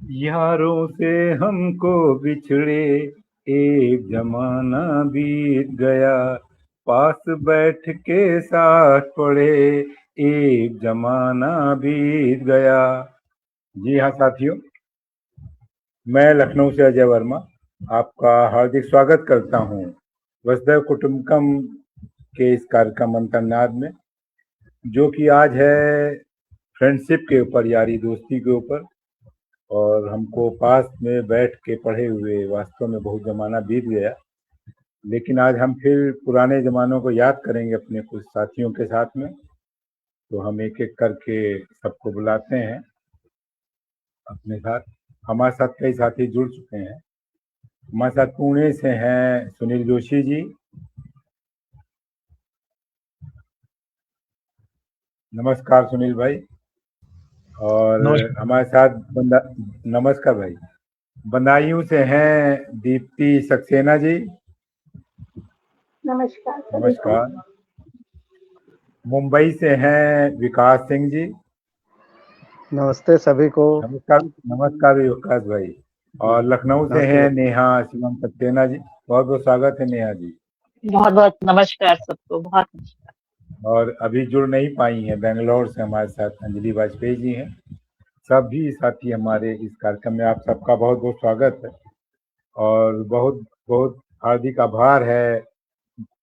यारों से हमको बिछड़े एक जमाना बीत गया, पास बैठ के साथ पढ़े एक जमाना बीत गया। जी हाँ साथियों, मैं लखनऊ से अजय वर्मा आपका हार्दिक स्वागत करता हूँ वसुधैव कुटुंबकम के इस कार्यक्रम अंतर्नाद में, जो कि आज है फ्रेंडशिप के ऊपर, यारी दोस्ती के ऊपर। और हमको पास में बैठ के पढ़े हुए वास्तव में बहुत ज़माना बीत गया, लेकिन आज हम फिर पुराने ज़मानों को याद करेंगे अपने कुछ साथियों के साथ में। तो हम एक एक करके सबको बुलाते हैं अपने साथ। हमारे साथ कई साथी जुड़ चुके हैं। हमारे साथ पुणे से हैं सुनील जोशी जी। नमस्कार सुनील भाई। और नमस्कार। हमारे साथ नमस्कार भाई। बदायूं से हैं दीप्ति सक्सेना जी। नमस्कार सभी को। नमस्कार। मुंबई से हैं विकास सिंह जी। नमस्ते सभी को। नमस्कार। नमस्कार विकास भाई। और लखनऊ से हैं नेहा शिवम सक्सेना जी। बहुत बहुत स्वागत है नेहा जी। बहुत बहुत नमस्कार सबको, बहुत नमस्कार। और अभी जुड़ नहीं पाई हैं बेंगलोर से हमारे साथ अंजलि वाजपेयी जी हैं। सभी साथी हमारे इस कार्यक्रम में, आप सबका बहुत बहुत स्वागत है और बहुत बहुत हार्दिक आभार है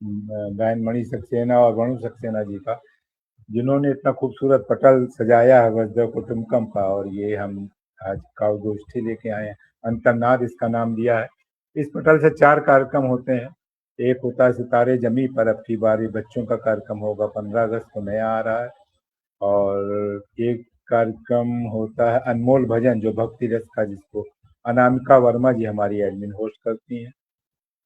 बहन मणि सक्सेना और वरुण सक्सेना जी का, जिन्होंने इतना खूबसूरत पटल सजाया है वसुधैव कुटुंबकम का। और ये हम आज काव्य गोष्ठी लेके आए हैं, अंतर्नाद इसका नाम दिया है। इस पटल से 4 कार्यक्रम होते हैं। एक होता है सितारे जमी पर, अब की बारी बच्चों का कार्यक्रम होगा, 15 अगस्त को नया आ रहा है। और एक कार्यक्रम होता है अनमोल भजन, जो भक्ति रस का, जिसको अनामिका वर्मा जी हमारी एडमिन होस्ट करती हैं।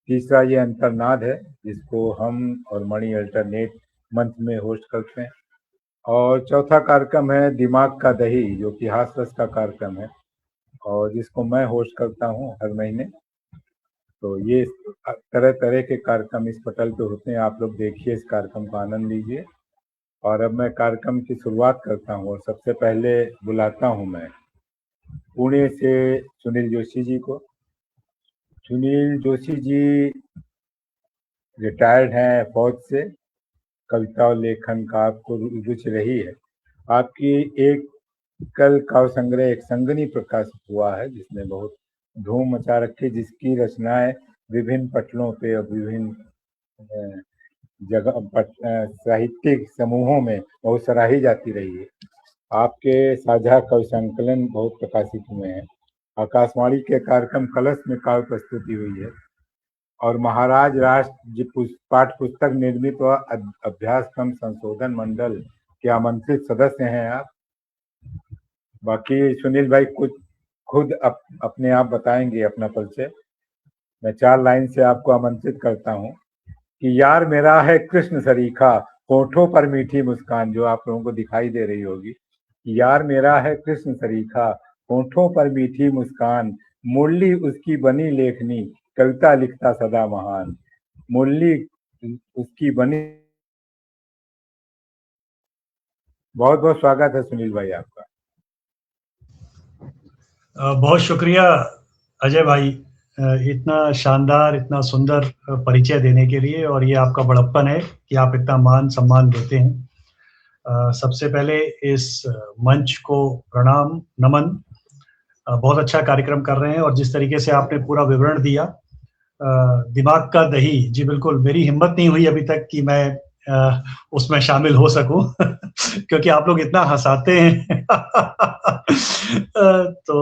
तीसरा ये अंतर्नाद है, जिसको हम और मणि अल्टरनेट मंथ में होस्ट करते हैं। और चौथा कार्यक्रम है दिमाग का दही, जो कि हास्य रस का कार्यक्रम है और जिसको मैं होस्ट करता हूँ हर महीने। तो ये तरह तरह के कार्यक्रम इस पटल पे होते हैं। आप लोग देखिए, इस कार्यक्रम का आनंद लीजिए। और अब मैं कार्यक्रम की शुरुआत करता हूँ और सबसे पहले बुलाता हूँ मैं पुणे से सुनील जोशी जी को। सुनील जोशी जी रिटायर्ड हैं फौज से। कविता और लेखन का आपको रुचि रही है। आपकी एक कल काव्य संग्रह एक संगनी प्रकाशित हुआ है, जिसने बहुत धूम मचा रखी, जिसकी रचनाएं विभिन्न पटलों पे और विभिन्न जगह साहित्यिक समूहों में बहुत सराही जाती रही है। आपके साझा कवि संकलन बहुत प्रकाशित हुए हैं। आकाशवाणी के कार्यक्रम कलश में काव्य प्रस्तुति हुई है और महाराज राष्ट्र पाठ्य पुस्तक निर्मित व अभ्यास क्रम संशोधन मंडल के आमंत्रित सदस्य हैं आप। बाकी सुनील भाई कुछ खुद अपने आप बताएंगे अपना परिचय। मैं 4 लाइन से आपको आमंत्रित करता हूँ कि यार मेरा है कृष्ण सरीखा, होठों पर मीठी मुस्कान, जो आप लोगों को दिखाई दे रही होगी। यार मेरा है कृष्ण सरीखा, होठों पर मीठी मुस्कान, मुरली उसकी बनी लेखनी, कविता लिखता सदा महान। मुरली उसकी बनी। बहुत बहुत स्वागत है सुनील भाई आपका। बहुत शुक्रिया अजय भाई, इतना शानदार, इतना सुंदर परिचय देने के लिए। और ये आपका बड़प्पन है कि आप इतना मान सम्मान देते हैं। सबसे पहले इस मंच को प्रणाम, नमन। बहुत अच्छा कार्यक्रम कर रहे हैं और जिस तरीके से आपने पूरा विवरण दिया, दिमाग का दही, जी बिल्कुल, मेरी हिम्मत नहीं हुई अभी तक कि मैं उसमें शामिल हो सकूं क्योंकि आप लोग इतना हंसाते हैं तो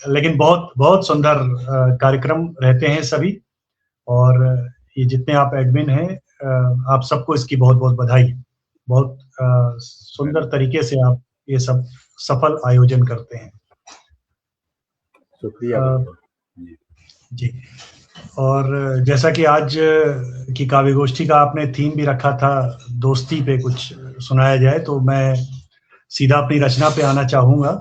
लेकिन बहुत बहुत सुंदर कार्यक्रम रहते हैं सभी। और ये जितने आप एडमिन हैं, आप सबको इसकी बहुत बहुत बधाई। बहुत सुंदर तरीके से आप ये सब सफल आयोजन करते हैं। शुक्रिया जी। और जैसा कि आज की काव्य गोष्ठी का आपने थीम भी रखा था, दोस्ती पे कुछ सुनाया जाए, तो मैं सीधा अपनी रचना पे आना चाहूंगा।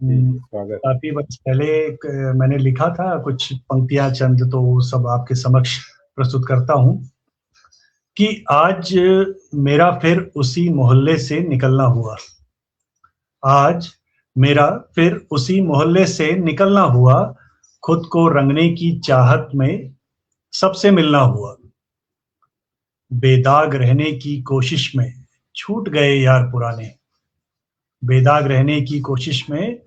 काफी वर्ष पहले मैंने लिखा था कुछ पंक्तियां चंद, तो वो सब आपके समक्ष प्रस्तुत करता हूं कि आज मेरा फिर उसी मोहल्ले से निकलना हुआ। आज मेरा फिर उसी मोहल्ले से निकलना हुआ, खुद को रंगने की चाहत में सबसे मिलना हुआ। बेदाग रहने की कोशिश में छूट गए यार पुराने, बेदाग रहने की कोशिश में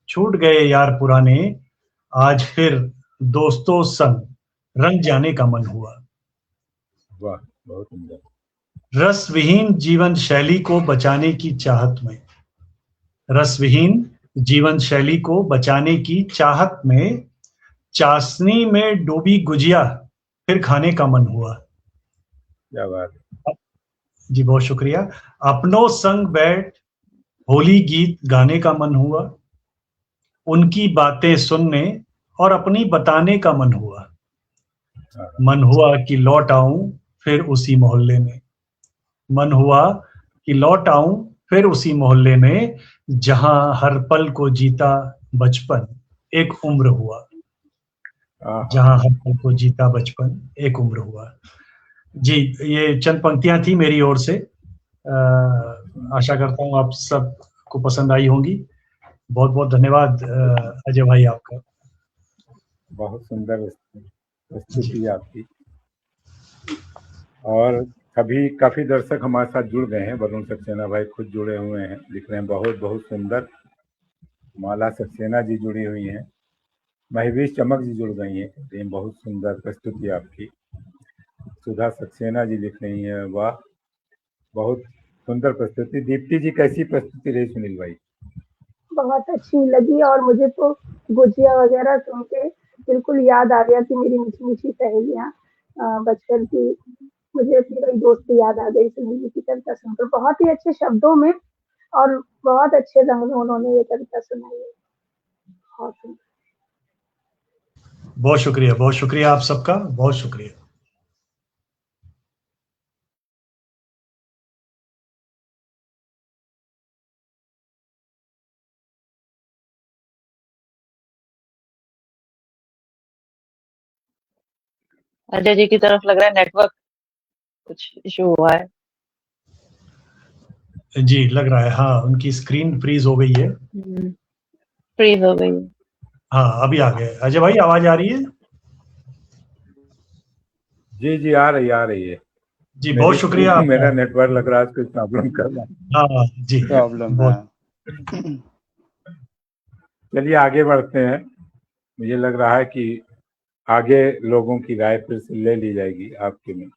छूट गए यार पुराने, आज फिर दोस्तों संग रंग जाने का मन हुआ। वाह, बहुत सुंदर। रस विहीन जीवन शैली को बचाने की चाहत में, रस विहीन जीवन शैली को बचाने की चाहत में, चाशनी में डूबी गुजिया फिर खाने का मन हुआ। क्या बात है। जी बहुत शुक्रिया। अपनों संग बैठ होली गीत गाने का मन हुआ, उनकी बातें सुनने और अपनी बताने का मन हुआ। मन हुआ कि लौट आऊं फिर उसी मोहल्ले में, मन हुआ कि लौट आऊं फिर उसी मोहल्ले में, जहां हर पल को जीता बचपन एक उम्र हुआ। आहा, जहां हर पल को जीता बचपन एक उम्र हुआ। जी, ये चंद पंक्तियां थी मेरी ओर से। आशा करता हूँ आप सबको पसंद आई होंगी। बहुत बहुत धन्यवाद अजय भाई आपका। बहुत सुंदर प्रस्तुति आपकी। और सभी काफी दर्शक हमारे साथ जुड़ गए हैं। वरुण सक्सेना भाई खुद जुड़े हुए हैं, लिख रहे हैं बहुत बहुत सुंदर। माला सक्सेना जी जुड़ी हुई हैं, महवीश चमक जी जुड़ गई हैं, कहते हैं बहुत सुंदर प्रस्तुति आपकी। सुधा सक्सेना जी लिख रही हैं, वाह बहुत सुंदर प्रस्तुति। दीप्ति जी कैसी प्रस्तुति रही सुनील भाई? बहुत अच्छी लगी और मुझे तो गुजिया वगैरह सुन के बिल्कुल याद आ गया कि मेरी मीठी मीठी सहेलियां बचपन की, मुझे अपनी वही दोस्ती याद आ गई सुनील जी की कविता सुनकर। बहुत ही अच्छे शब्दों में और बहुत अच्छे रंग में उन्होंने ये कविता सुनाई है। बहुत सुंदर। बहुत शुक्रिया आप सबका, बहुत शुक्रिया। अजय जी की तरफ लग रहा है नेटवर्क कुछ इशू हुआ है। जी लग रहा है, हाँ उनकी स्क्रीन फ्रीज हो गई है। फ्रीज हो गई। हाँ अभी आ गए। अजय भाई आवाज आ रही है? जी जी आ रही है। जी बहुत शुक्रिया। मेरा नेटवर्क लग रहा है कुछ प्रॉब्लम कर रहा है। हाँ जी प्रॉब्लम है। चलिए आगे बढ़ते हैं। मुझे लग रहा है कि आगे लोगों की राय फिर से ले ली जाएगी आपके में।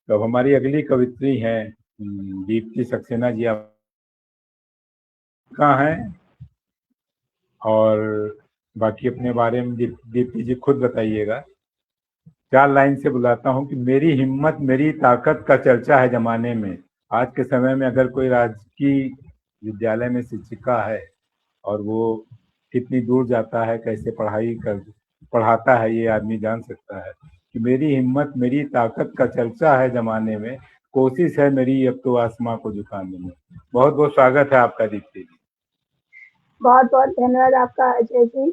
तो हमारी अगली कवित्री हैं दीप्ति सक्सेना जी। आप कहाँ हैं और बाकी अपने बारे में दीप्ति जी खुद बताइएगा। 4 लाइन से बुलाता हूँ कि मेरी हिम्मत मेरी ताकत का चर्चा है जमाने में। आज के समय में अगर कोई राजकीय विद्यालय में शिक्षिका है और वो कितनी दूर जाता है, कैसे पढ़ाता है, ये आदमी जान सकता है कि मेरी हिम्मत मेरी ताकत का चर्चा है जमाने में, कोशिश है मेरी अब तो आसमां को झुकाने में। बहुत बहुत स्वागत है आपका दीप्ति जी। बहुत बहुत धन्यवाद आपका अजय जी।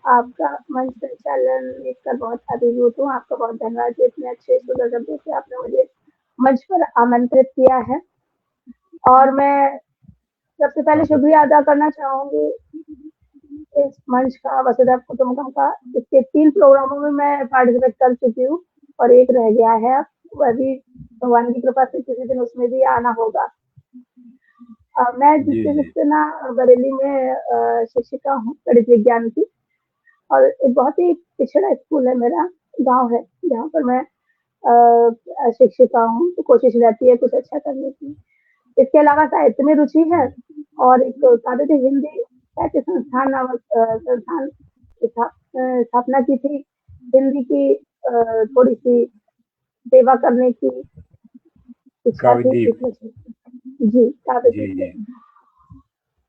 आपका मंच संचालन देखकर बहुत अभिभूत हूँ। आपका बहुत धन्यवाद जी, इतने अच्छे सुंदर शब्दों से आपने मुझे मंच पर आमंत्रित किया है। और मैं सबसे पहले शुक्रिया अदा करना चाहूंगी इस मंच का, वसुधा कुटुंबकम का। इसके 3 प्रोग्रामों में मैं पार्टिसिपेट कर चुकी हूँ और एक रह गया है, वह भी भगवान की कृपा से किसी दिन उसमें भी आना होगा। मैं दीप्ति सक्सेना बरेली में शिक्षिका हूँ गणित विज्ञान की, और एक बहुत ही पिछड़ा स्कूल है, मेरा गांव है जहाँ पर मैं शिक्षिका हूँ। तो कोशिश रहती है कुछ अच्छा करने की। इसके अलावा साहित्य में रुचि है और एक काव्य हिंदी साहित्य संस्थान नामक संस्थान स्थापना की थी। हिंदी की थोड़ी सी सेवा करने की इच्छा थी जी, काव्य।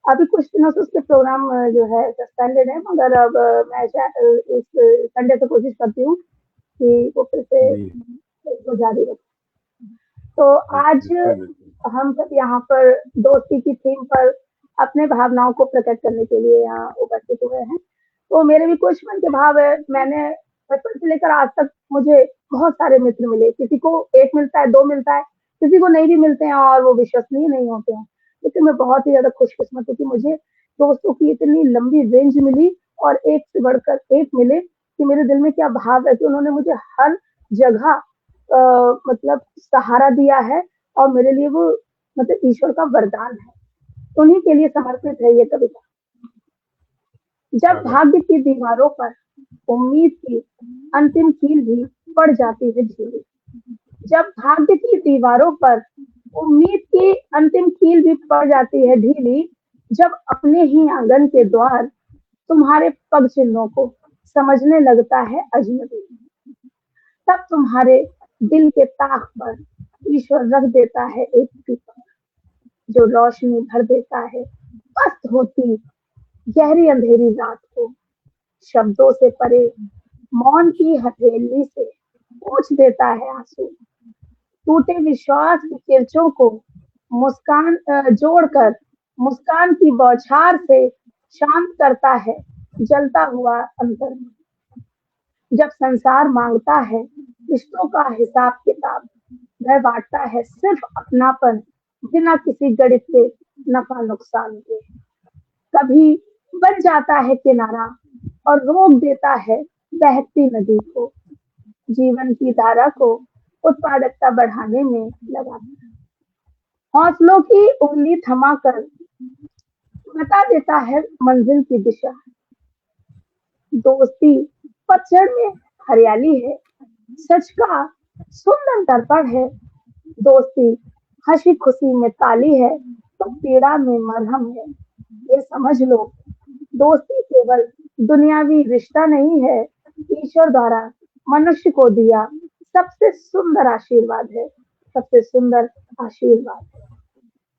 अभी कुछ दिनों से उसके प्रोग्राम जो है सस्पेंडेड है, मगर अब मैं इस संडे से कोशिश करती हूँ कि वो फिर से इसको जारी रखें। तो आज हम सब यहाँ पर दोस्ती की थीम पर अपने भावनाओं को प्रकट करने के लिए यहाँ उपस्थित हुए हैं। तो मेरे भी कुछ मन के भाव है। मैंने बचपन से लेकर आज तक मुझे बहुत सारे मित्र मिले। किसी को 1 मिलता है, 2 मिलता है, किसी को नहीं भी मिलते हैं और वो विश्वसनीय नहीं होते हैं। लेकिन मैं बहुत ही ज़्यादा खुशकिस्मत हूँ कि मुझे दोस्तों की इतनी लंबी रेंज मिली और एक से बढ़कर एक मिले कि मेरे दिल में क्या भाव है कि उन्होंने मुझे हर जगह मतलब सहारा दिया है और मेरे लिए वो मतलब ईश्वर का वरदान है। उन्हीं के लिए समर्पित है ये कविता। जब भाग्य की दीवारों पर उम्मीद की अंतिम कील भी पड़ जाती है ढीली, जब भाग्य की दीवारों पर उम्मीद की अंतिम कील भी पड़ जाती है ढीली, जब अपने ही आंगन के द्वार तुम्हारे पग चिन्हों को समझने लगता है अजनबी, तब तुम्हारे दिल के ताख पर ईश्वर रख देता है एक दीपक, जो रोशनी भर देता है मस्त होती गहरी अंधेरी रात को। शब्दों से परे मौन की हथेली से पोंछ देता है आंसू, टूटे विश्वास की किरचों को मुस्कान जोड़कर मुस्कान की बौछार से शांत करता है जलता हुआ अंतर। जब संसार मांगता है रिश्तों का हिसाब किताब, वह बांटता है सिर्फ अपनापन बिना किसी गणित के नफा नुकसान के। कभी बन जाता है किनारा और रोक देता है बहती नदी को, जीवन की धारा को उत्पादकता बढ़ाने में लगाता है। हौसलों की उंगली थमाकर बता देता है मंजिल की दिशा। दोस्ती पतझड़ में हरियाली है, सच का सुंदर दर्पण है। दोस्ती हंसी खुशी में ताली है तो पीड़ा में मरहम है। ये समझ लो दोस्ती केवल दुनियावी रिश्ता नहीं है, ईश्वर द्वारा मनुष्य को दिया सबसे सुंदर आशीर्वाद है, सबसे सुंदर आशीर्वाद है।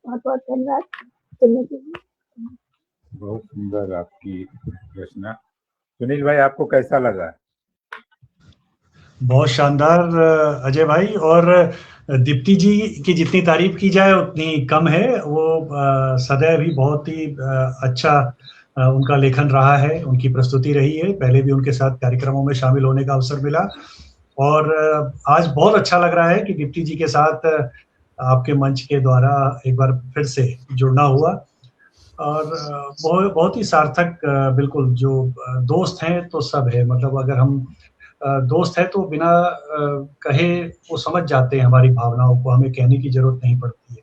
बहुत बहुत धन्यवाद सुनने के लिए। बहुत सुंदर आपकी रचना। सुनील भाई, आपको कैसा लगा? बहुत शानदार अजय भाई। और दीप्ति जी की जितनी तारीफ की जाए उतनी कम है। वो सदैव ही बहुत ही अच्छा उनका लेखन रहा है, उनकी प्रस्तुति रही है। पहले भी उनके साथ कार्यक्रमों में शामिल होने का अवसर मिला और आज बहुत अच्छा लग रहा है कि दीप्ति जी के साथ आपके मंच के द्वारा एक बार फिर से जुड़ना हुआ। और बहुत ही सार्थक, बिल्कुल जो दोस्त हैं तो सब है। मतलब अगर हम दोस्त है तो बिना कहे वो समझ जाते हैं हमारी भावनाओं को, हमें कहने की जरूरत नहीं पड़ती है।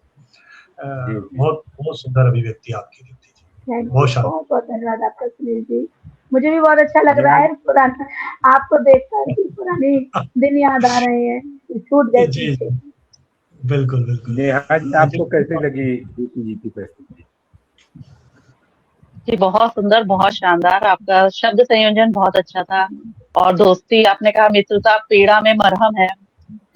बहुत बहुत सुंदर अभिव्यक्ति आपकी दीप्ति जी, बहुत शानदार। बहुत बहुत धन्यवाद आपका सुनील जी। मुझे भी बहुत अच्छा लग रहा है पुराना आपको देखकर, पुराने दिन याद आ रहे हैं, छूट गए पीछे। बिल्कुल बिल्कुल। नेहा जी, आपको कैसी लगी दीप्ति जी की प्रस्तुति? जी बहुत सुंदर, बहुत शानदार। आपका शब्द संयोजन बहुत अच्छा था। और दोस्ती आपने कहा मित्रता पीड़ा में मरहम है,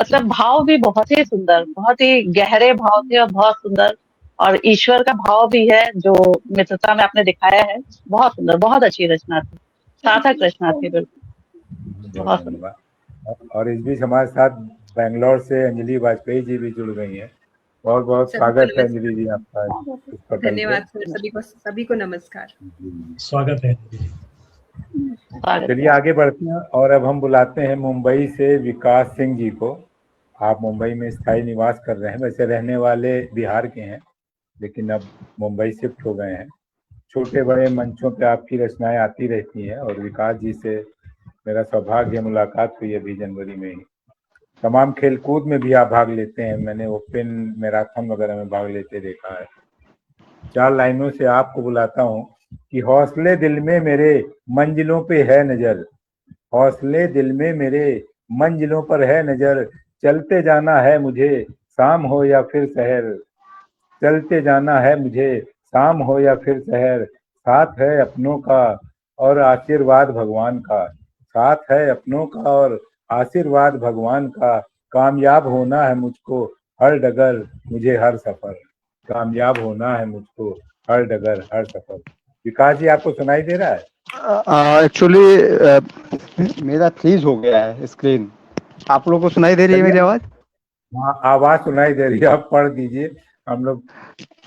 मतलब भाव भी बहुत ही सुंदर, बहुत ही गहरे भाव थे और बहुत सुंदर। और ईश्वर का भाव भी है जो मित्रता में आपने दिखाया है। बहुत सुंदर, बहुत अच्छी रचना थी, सार्थक रचना थी। बिल्कुल बहुत सुंदर। और इस बीच हमारे साथ बेंगलोर से अंजलि वाजपेयी जी भी जुड़ गई हैं। बहुत बहुत स्वागत है अंजलि जी आपका इस पटल पे। धन्यवाद सर, सभी को नमस्कार। स्वागत है। चलिए आगे बढ़ते हैं और अब हम बुलाते हैं मुंबई से विकास सिंह जी को। आप मुंबई में स्थायी निवास कर रहे हैं, वैसे रहने वाले बिहार के हैं लेकिन अब मुंबई शिफ्ट हो गए हैं। छोटे बड़े मंचों पे आपकी रचनाएं आती रहती हैं और विकास जी से मेरा सौभाग्य मुलाकात हुई अभी जनवरी में ही। तमाम खेलकूद में भी आप भाग लेते हैं, मैंने ओपन मैराथन वगैरह में भाग लेते देखा है। 4 लाइनों से आपको बुलाता हूँ कि हौसले दिल में मेरे मंजिलों पे है नजर, हौसले दिल में मेरे मंजिलों पर है नजर, चलते जाना है मुझे शाम हो या फिर शहर, चलते जाना है मुझे शाम हो या फिर शहर, साथ है अपनों का और आशीर्वाद भगवान का, साथ है अपनों का और आशीर्वाद भगवान का, कामयाब होना है मुझको हर डगर मुझे हर सफर, कामयाब होना है मुझको हर डगर हर सफर। विकास जी, आपको सुनाई दे रहा है? एक्चुअली मेरा फ्रीज हो गया है स्क्रीन। आप लोगों को सुनाई दे रही है मेरी आवाज? हाँ, आवाज सुनाई दे रही है, आप पढ़ दीजिए। हम लोग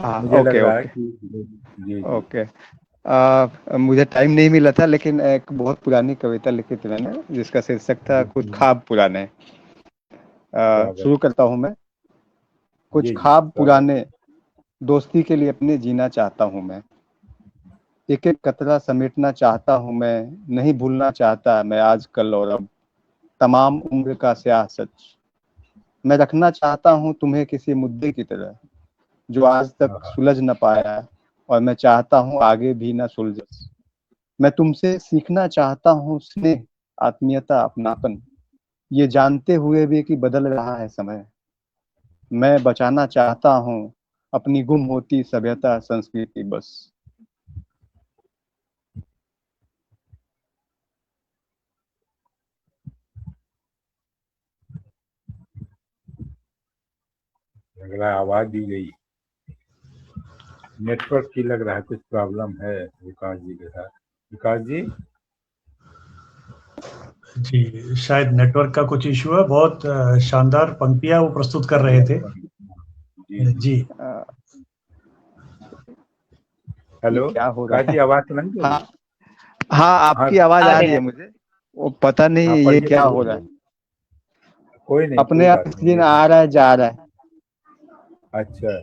मुझे लग रहा है कि जी ओके। मुझे टाइम नहीं मिला था लेकिन एक बहुत पुरानी कविता लिखी थी मैंने जिसका शीर्षक था कुछ ख्वाब पुराने। शुरू करता हूं मैं। कुछ ख्वाब पुराने दोस्ती के लिए अपने जीना चाहता हूं मैं, एक एक कतरा समेटना चाहता हूँ मैं, नहीं भूलना चाहता मैं आज कल और अब तमाम उम्र का स्याह सच। मैं रखना चाहता हूँ तुम्हें किसी मुद्दे की तरह जो आज तक सुलझ न पाया, और मैं चाहता हूँ आगे भी न सुलझे। मैं तुमसे सीखना चाहता हूँ स्नेह, आत्मीयता, अपनापन, ये जानते हुए भी कि बदल रहा है समय। मैं बचाना चाहता हूँ अपनी गुम होती सभ्यता संस्कृति बस। लग रहा है आवाज दी गई, नेटवर्क की लग रहा है कुछ प्रॉब्लम है विकास जी के साथ। विकास जी जी, शायद नेटवर्क का कुछ इशू है। बहुत शानदार पंक्तियां वो प्रस्तुत कर रहे थे। जी ये हेलो क्या हो रहा विकास है? जी, आवाज सुनाई दे रही हाँ है? हाँ, हाँ आपकी आवाज आ आ रही रही है है। मुझे, वो पता नहीं हाँ, ये पढ़िए क्या हो पढ़िए। रहा है। कोई नहीं, अपने कोई आप बात नहीं स्क्रीन ये। आ रहा है जा रहा है, अच्छा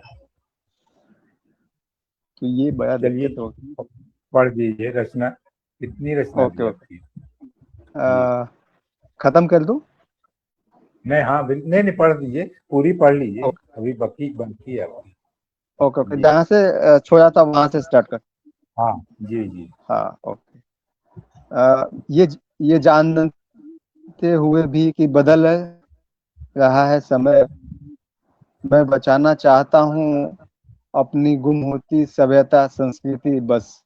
तो ये बड़ा चलिए, दिक्कत होगी। पढ़ दीजिए रचना। कितनी रचना ओके थी ओके, आपकी? जी खत्म कर दूं? नहीं, हाँ नहीं नहीं, पढ़ दीजिए, पूरी पढ़ लीजिए, ओके अभी बाकी बाकी है आपकी। ओके ओके, जी जहाँ से छोड़ा था वहां से स्टार्ट कर। हाँ जी जी। हाँ ओके। ये जानते हुए भी कि बदल रहा है समय, मैं बचाना चाहता हूँ अपनी गुम होती सभ्यता संस्कृति बस।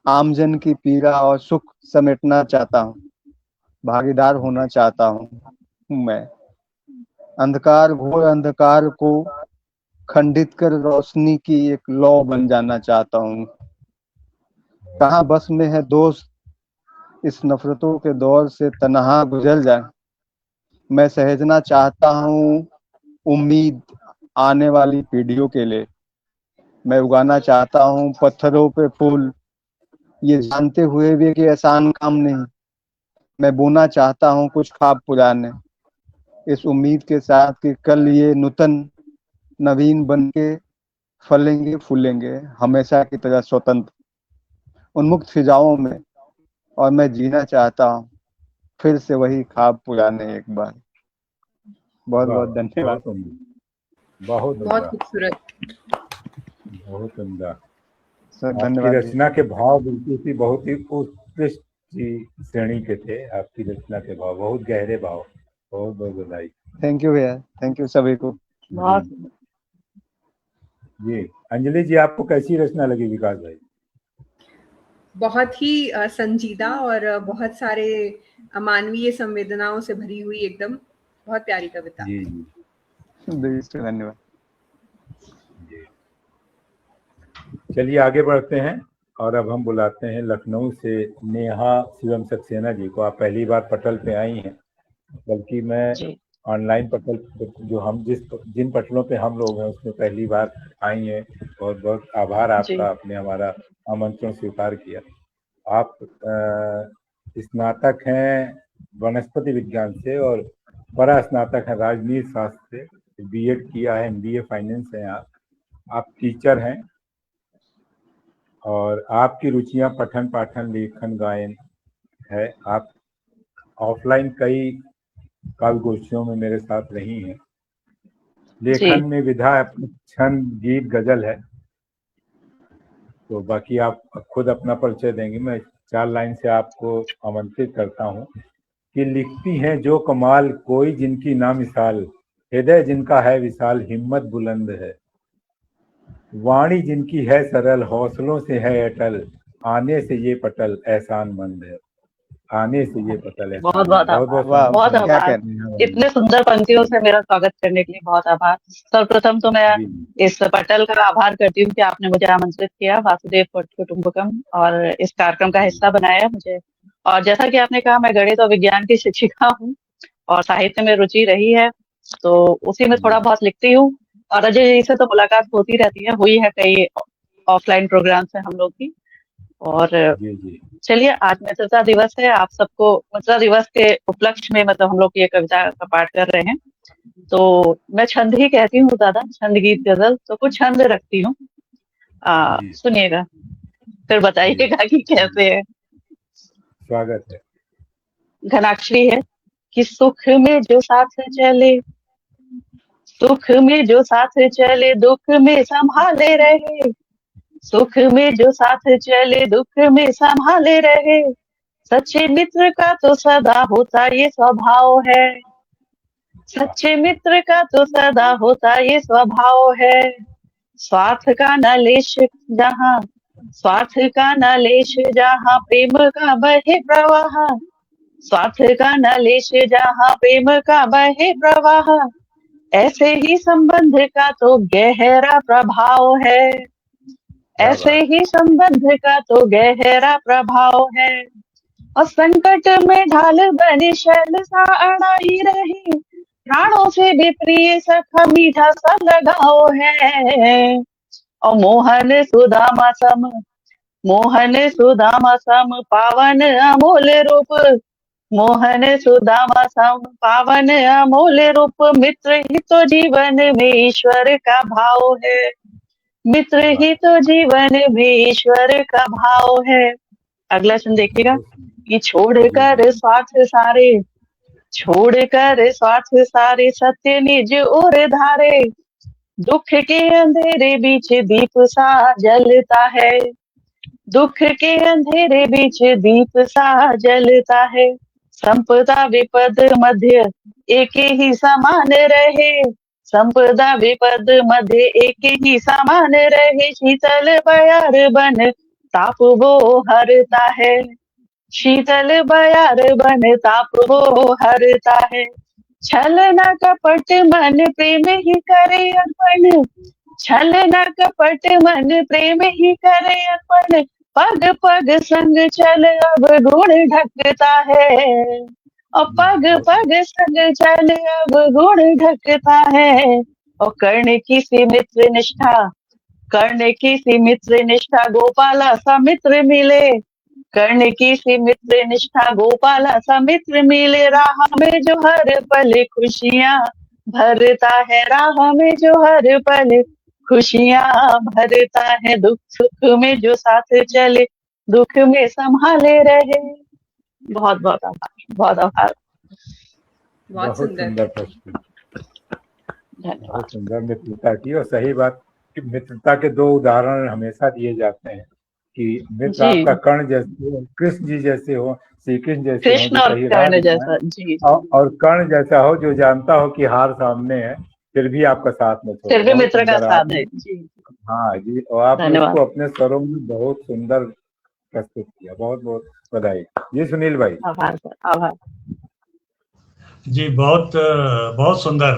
आमजन की पीड़ा और सुख समेटना चाहता हूँ, भागीदार होना चाहता हूँ मैं। अंधकार, घोर अंधकार को खंडित कर रोशनी की एक लौ बन जाना चाहता हूँ। कहाँ बस में है दोस्त इस नफरतों के दौर से तन्हा गुजर जाए। मैं सहेजना चाहता हूँ उम्मीद आने वाली पीढ़ियों के लिए। मैं उगाना चाहता हूँ पत्थरों पे फूल, ये जानते हुए भी कि आसान काम नहीं। मैं बोना चाहता हूँ कुछ ख्वाब पुराने, इस उम्मीद के साथ कि कल ये नूतन नवीन बन के फलेंगे फूलेंगे हमेशा की तरह स्वतंत्र उन्मुक्त फिजाओं में। और मैं जीना चाहता हूँ फिर से वही ख्वाब पुराने एक बार। बहुत वाह बहुत वाह, धन्यवाद। बहुत उम्दा, बहुत बहुत उम्दा, खूबसूरत। बहुत उम्दा। सर आपकी धन्यवाद जी। रचना के भाव बिल्कुल ही बहुत ही उत्कृष्ट की श्रेणी के थे। आपकी रचना के भाव बहुत गहरे भाव। बहुत बहुत बधाई। थैंक यू भैया, थैंक यू सभी को। जी बहुत जी। अंजलि जी, आपको कैसी रचना लगी विकास भाई? बहुत ही संजीदा और बहुत सारे मानवीय संवेदनाओं से भरी हुई, एकदम बहुत प्यारी कविता। जी जी धन्यवाद जी। चलिए आगे बढ़ते हैं, और अब हम बुलाते हैं लखनऊ से नेहा शिवम सक्सेना जी को। आप पहली बार पटल पे आई हैं, बल्कि मैं जी। ऑनलाइन पटल जो हम जिन पटलों पे हम लोग हैं उसमें पहली बार आई हैं। बहुत बहुत आभार जी आपका, आपने हमारा आमंत्रण स्वीकार किया। आप स्नातक हैं वनस्पति विज्ञान से और परा स्नातक हैं राजनीति शास्त्र से, बीएड किया है, एमबीए फाइनेंस हैं आप टीचर हैं, और आपकी रुचियां पठन पाठन लेखन गायन है। आप ऑफलाइन कई काव्य गोष्ठियों में मेरे साथ रही हैं। जी। लेखन में विधा छंद गीत गजल है। तो बाकी आप खुद अपना परिचय देंगे, मैं 4 लाइन से आपको आमंत्रित करता हूँ कि लिखती हैं जो कमाल कोई जिनकी ना मिसाल, हृदय जिनका है विशाल हिम्मत बुलंद है, वाणी जिनकी है सरल हौसलों से है अटल, आने से ये पटल एहसान मंद है, आने से ये पटल बहुत एहसान मंद। बहुत बहुत आभार। बहुत वाह, बहुत स्वागत क्या आभार कहना। इतने सुंदर पंक्तियों से मेरा स्वागत करने के लिए। बहुत आभार। सर्वप्रथम तो मैं जी इस पटल का आभार करती हूँ कि आपने मुझे आमंत्रित किया, वासुदेव कुटुंबकम, और इस कार्यक्रम का हिस्सा बनाया मुझे। और जैसा कि आपने कहा, मैं गणित और विज्ञान की शिक्षिका हूँ और साहित्य में रुचि रही है, तो उसी में थोड़ा बहुत लिखती हूँ। और अजय जी से तो मुलाकात होती रहती है, हुई है कई ऑफलाइन प्रोग्राम से हम लोग की। और जी जी चलिए, आज मित्रता दिवस है, आप सबको मित्रता दिवस के उपलक्ष्य में मतलब हम लोग ये कविता का पाठ कर रहे हैं। तो मैं छंद ही कहती हूँ, दादा छंद गीत गजल, तो कुछ छंद रखती हूँ, जी सुनिएगा। फिर बताइएगा कि कैसे है। स्वागत है। घनाक्षरी है कि सुख में जो साथ चले, सुख में जो साथ चले, दुख में संभाले रहे, सुख में जो साथ चले, दुख में संभाले रहे, सच्चे मित्र का तो सदा होता ये स्वभाव है, सच्चे मित्र का तो सदा होता ये स्वभाव है। स्वार्थ का न लेश जहाँ, स्वार्थ का न लेश जहाँ प्रेम का बहे प्रवाह, स्वार्थ का न लेश जहाँ प्रेम का बहे प्रवाह, ऐसे ही संबंध का तो गहरा प्रभाव है, ऐसे ही संबंध का तो गहरा प्रभाव है। और संकट में ढाल बने शैल सा अड़ाई रही, प्राणों से भी प्रिय सखा मीठा सा लगाओ है। और मोहन सुदामा सम, मोहन सुदामा सम पावन अमोल रूप, मोहन सुदामा सम पावन अमोल रूप, मित्र ही तो जीवन में ईश्वर का भाव है, मित्र ही तो जीवन में ईश्वर का भाव है। अगला सुन देखिएगा कि छोड़कर स्वार्थ सारे, छोड़कर स्वार्थ सारे, सत्य निज और धारे, दुख के अंधेरे बीच दीप सा जलता है, दुख के अंधेरे बीच दीप सा जलता है। संपदा विपद मध्य एक ही समान रहे, संपदा विपद मध्य एक ही समान रहे, शीतल बयार बन ताप वो हरता है, शीतल बयार बन ताप वो हरता है। छल न कपट मन प्रेम ही करे अर्पण, छल न कपट मन प्रेम ही करे अर्पण, पग पग संग चल अब गुण ढकता है, और पग पग संग चल अब गुण ढकता है। और कर्ण की सी मित्र निष्ठा, कर्ण की सी मित्र निष्ठा गोपाला सा मित्र मिले, कर्ण की सी मित्र निष्ठा गोपाला सा मित्र मिले, राह में जो हर पल खुशियां भरता है, राह में जो हर पल खुशियां भरता है, दुख सुख में जो साथ चले, दुख में संभाले रहे। बहुत बहुत आभार, बहुत आभार। बहुत सुंदर प्रस्तुति, बहुत सुंदर मित्रता की। और सही बात कि मित्रता के दो उदाहरण हमेशा दिए जाते हैं कि मित्र आपका कर्ण जैसे हो, कृष्ण जी जैसे हो, श्री कृष्ण जैसे हो, कृष्ण और कर्ण जैसा, जी, और कर्ण जैसा हो जो जानता हो कि हार सामने है फिर भी आपका साथ में छोड़े, फिर भी मित्र का साथ है। जी हाँ जी, और आपने उसको अपने स्वरों में बहुत सुंदर प्रस्तुत किया, बहुत बहुत बधाई जी। सुनील भाई। आभार सर, आभार जी। बहुत बहुत सुंदर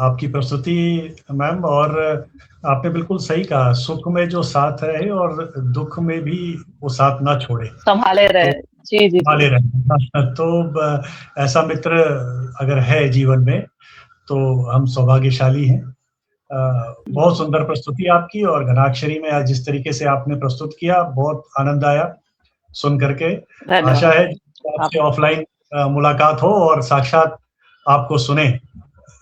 आपकी प्रस्तुति मैम, और आपने बिल्कुल सही कहा, सुख में जो साथ रहे और दुख में भी वो साथ ना छोड़े, संभाले रहे। जी जी, संभाले रहे। तो ऐसा मित्र अगर है जीवन में तो हम सौभाग्यशाली हैं। बहुत सुंदर प्रस्तुति आपकी, और घनाक्षरी में आज जिस तरीके से आपने प्रस्तुत किया बहुत आनंद आया सुन करके। आशा है आपसे ऑफलाइन मुलाकात हो और साक्षात आपको सुने,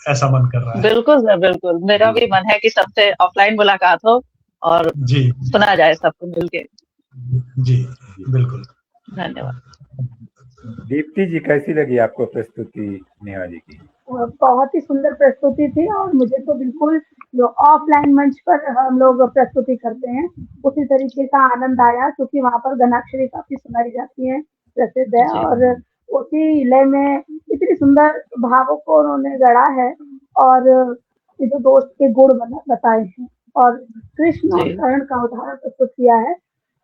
ऐसा मन कर रहा है। बिल्कुल सर, बिल्कुल, मेरा भी मन है कि सबसे ऑफलाइन मुलाकात हो और जी सुना जाए सबको मिलके। जी बिल्कुल, धन्यवाद। दीप्ति जी, कैसी लगी आपको प्रस्तुति नेहा जी की? बहुत ही सुंदर प्रस्तुति थी, और मुझे तो बिल्कुल जो ऑफलाइन मंच पर हम लोग प्रस्तुति करते हैं उसी तरीके का आनंद आया, क्योंकि वहाँ पर घनाक्षरी काफी सुनाई जाती है, प्रसिद्ध है, और उसी लय में इतनी सुंदर भावों को उन्होंने गढ़ा है, और ये जो दोस्त के गुण बताए हैं, और कृष्ण और कर्ण का उदाहरण प्रस्तुत किया है,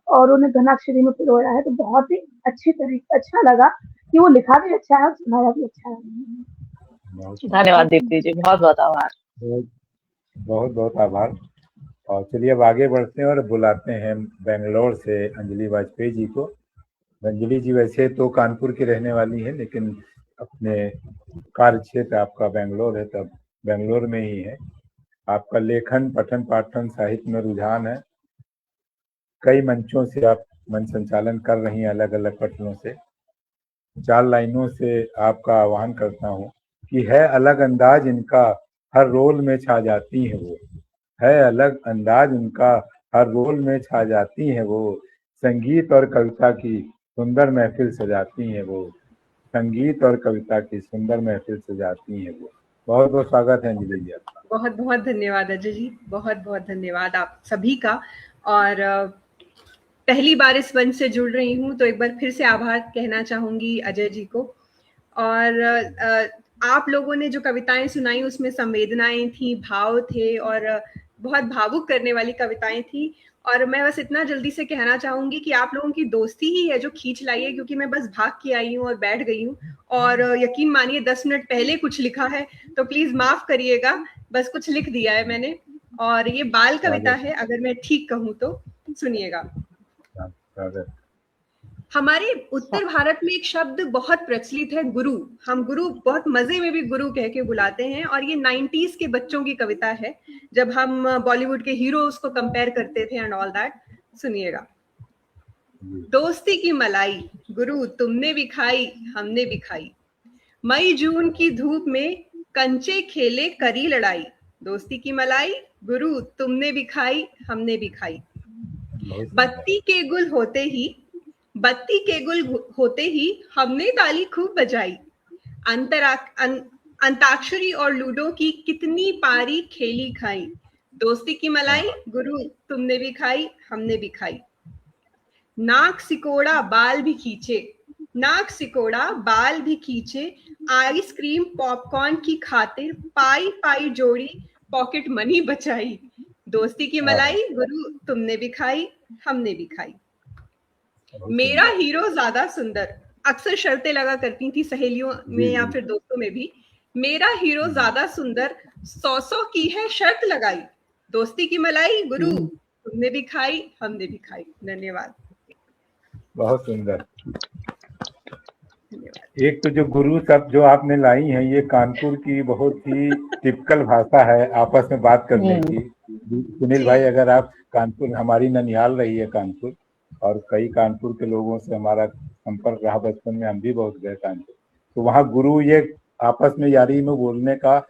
और उन्हें घनाक्षरी में पिरोया है, तो बहुत ही अच्छी तरीके, अच्छा लगा कि वो लिखा भी अच्छा है और सुनाया भी अच्छा है। धन्यवाद दीप्ति जी, बहुत बहुत आभार। बहुत बहुत आभार। और चलिए अब आगे बढ़ते हैं और बुलाते हैं बेंगलोर से अंजलि वाजपेयी जी को। अंजलि जी वैसे तो कानपुर की रहने वाली है, लेकिन अपने कार्य क्षेत्र आपका बेंगलोर है, तब बेंगलोर में ही है। आपका लेखन, पठन पाठन, साहित्य में रुझान है। कई मंचों से आप मंच संचालन कर रही हैं, अलग अलग पठनों से। 4 लाइनों से आपका आह्वान करता हूँ कि है अलग अंदाज इनका, हर रोल में छा जाती है वो, है अलग अंदाज इनका, हर रोल में छा जाती है वो, संगीत और कविता की सुंदर महफिल सजाती हैं वो, संगीत और कविता की सुंदर महफिल सजाती हैं वो। बहुत बहुत स्वागत है अंजलि जी आपका। बहुत बहुत धन्यवाद अजय जी, बहुत बहुत धन्यवाद आप सभी का। और पहली बार इस मंच से जुड़ रही हूँ तो एक बार फिर से आभार कहना चाहूंगी अजय जी को। और आप लोगों ने जो कविताएं सुनाई उसमें संवेदनाएं थी, भाव थे और बहुत भावुक करने वाली कविताएं थी। और मैं बस इतना जल्दी से कहना चाहूंगी कि आप लोगों की दोस्ती ही है जो खींच लाई है, क्योंकि मैं बस भाग के आई हूँ और बैठ गई हूँ और यकीन मानिए 10 मिनट पहले कुछ लिखा है तो प्लीज माफ करिएगा, बस कुछ लिख दिया है मैंने। और ये बाल कविता है, अगर मैं ठीक कहूँ तो सुनिएगा। हमारे उत्तर भारत में एक शब्द बहुत प्रचलित है, गुरु। हम गुरु बहुत मजे में भी गुरु कह के बुलाते हैं और ये 90s के बच्चों की कविता है, जब हम बॉलीवुड के हीरोज को कंपेयर करते थे एंड ऑल दैट। सुनिएगा। दोस्ती की मलाई गुरु तुमने भी खाई हमने भी खाई, मई जून की धूप में कंचे खेले करी लड़ाई, दोस्ती की मलाई गुरु तुमने भी खाई हमने भी खाई। बत्ती के गुल होते ही हमने ताली खूब बजाई, अंताक्षरी और लूडो की कितनी पारी खेली खाई, दोस्ती की मलाई गुरु तुमने भी खाई हमने भी खाई। नाक सिकोड़ा बाल भी खींचे, आइसक्रीम पॉपकॉर्न की खातिर पाई जोड़ी पॉकेट मनी बचाई, दोस्ती की मलाई गुरु तुमने भी खाई हमने भी खाई। मेरा हीरो ज्यादा सुंदर, अक्सर शर्तें लगा करती थी सहेलियों में या फिर दोस्तों में भी। मेरा हीरो ज्यादा सुंदर 100 की है शर्त लगाई, दोस्ती की मलाई गुरु तुमने भी खाई हमने भी खाई। धन्यवाद। बहुत सुंदर। एक तो जो गुरु शब्द जो आपने लाई है ये कानपुर की बहुत ही टिपिकल भाषा है आपस में बात करने की। सुनील भाई, अगर आप कानपुर, हमारी ननिहाल रही है कानपुर और कई कानपुर के लोगों से हमारा संपर्क रहा बचपन में, हम भी बहुत गए कानपुर, तो वहाँ गुरु ये आपस में यारी में बोलने का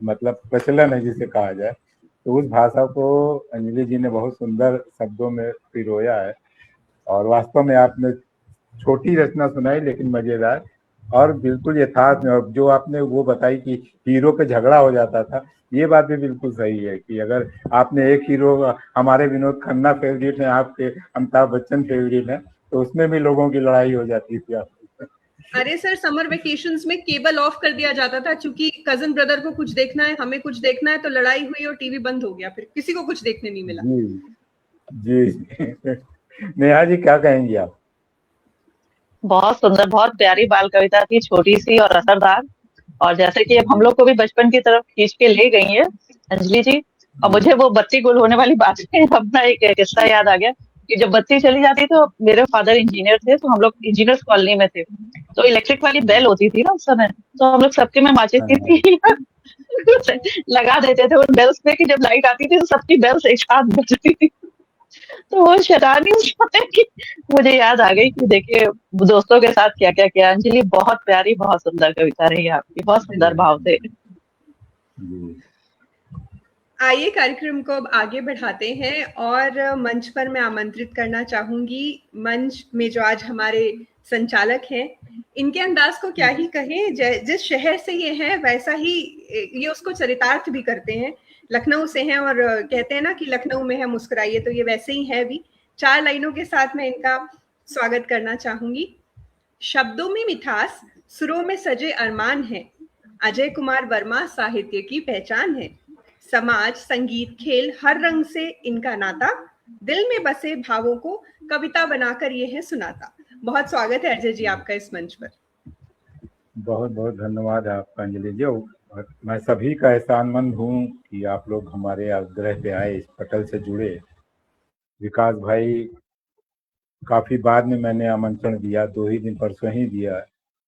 मतलब प्रचलन है जिसे कहा जाए। तो उस भाषा को अंजलि जी ने बहुत सुंदर शब्दों में पिरोया है और वास्तव में आपने छोटी रचना सुनाई लेकिन मजेदार और बिल्कुल यथार्थ में। और जो आपने वो बताई कि हीरो पे झगड़ा हो जाता था, ये बात भी बिल्कुल सही है कि अगर आपने एक हीरो, हमारे विनोद खन्ना फेवरेट है, आपके अमिताभ बच्चन फेवरेट है, तो उसमें भी लोगों की लड़ाई हो जाती थी। अरे सर, समर वेकेशंस में केबल ऑफ कर दिया जाता था क्योंकि कजन ब्रदर को कुछ देखना है, हमें कुछ देखना है, तो लड़ाई हुई और टीवी बंद हो गया, फिर किसी को कुछ देखने नहीं मिला। जी नेहा जी क्या कहेंगी आप? बहुत सुंदर, बहुत प्यारी बाल कविता थी, छोटी सी और असरदार। और जैसे कि अब हम लोग को भी बचपन की तरफ खींच के ले गई है अंजलि जी। और मुझे वो बत्ती गुल होने वाली बात है, अपना एक किस्सा याद आ गया कि जब बत्ती चली जाती तो मेरे फादर इंजीनियर थे, तो हम लोग इंजीनियर्स कॉलोनी में थे, तो इलेक्ट्रिक वाली बेल होती थी ना उस समय, तो हम लोग सबके में माचिस की लगा देते थे उन बेल्स पे कि जब लाइट आती थी तो सबकी बेल्स एक साथ बजती थी। तो वो शैतानी की मुझे याद आ गई कि देखिए दोस्तों के साथ क्या क्या किया। अंजलि बहुत प्यारी, बहुत सुंदर कविता रही आपकी, बहुत सुंदर भाव थे। आइए कार्यक्रम को अब आगे बढ़ाते हैं और मंच पर मैं आमंत्रित करना चाहूंगी, मंच में जो आज हमारे संचालक हैं, इनके अंदाज को क्या ही कहें, जिस शहर से ये हैं वैसा ही ये उसको चरितार्थ भी करते हैं। लखनऊ से हैं और कहते हैं ना कि लखनऊ में है मुस्कुराइए, तो ये वैसे ही है भी। 4 लाइनों के साथ मैं इनका स्वागत करना चाहूंगी। शब्दों में मिठास, सुरों में सजे अरमान है, अजय कुमार वर्मा साहित्य की पहचान है, समाज, संगीत, खेल, हर रंग से इनका नाता, दिल में बसे भावों को कविता बनाकर ये है सुनाता। बहुत स्वागत है अजय जी आपका इस मंच पर। बहुत बहुत धन्यवाद आपका अंजलि जी। मैं सभी का एहसानमंद हूँ कि आप लोग हमारे आग्रह पे आए, इस पटल से जुड़े। विकास भाई, काफी बाद में मैंने आमंत्रण दिया, 2 ही दिन परसों ही दिया,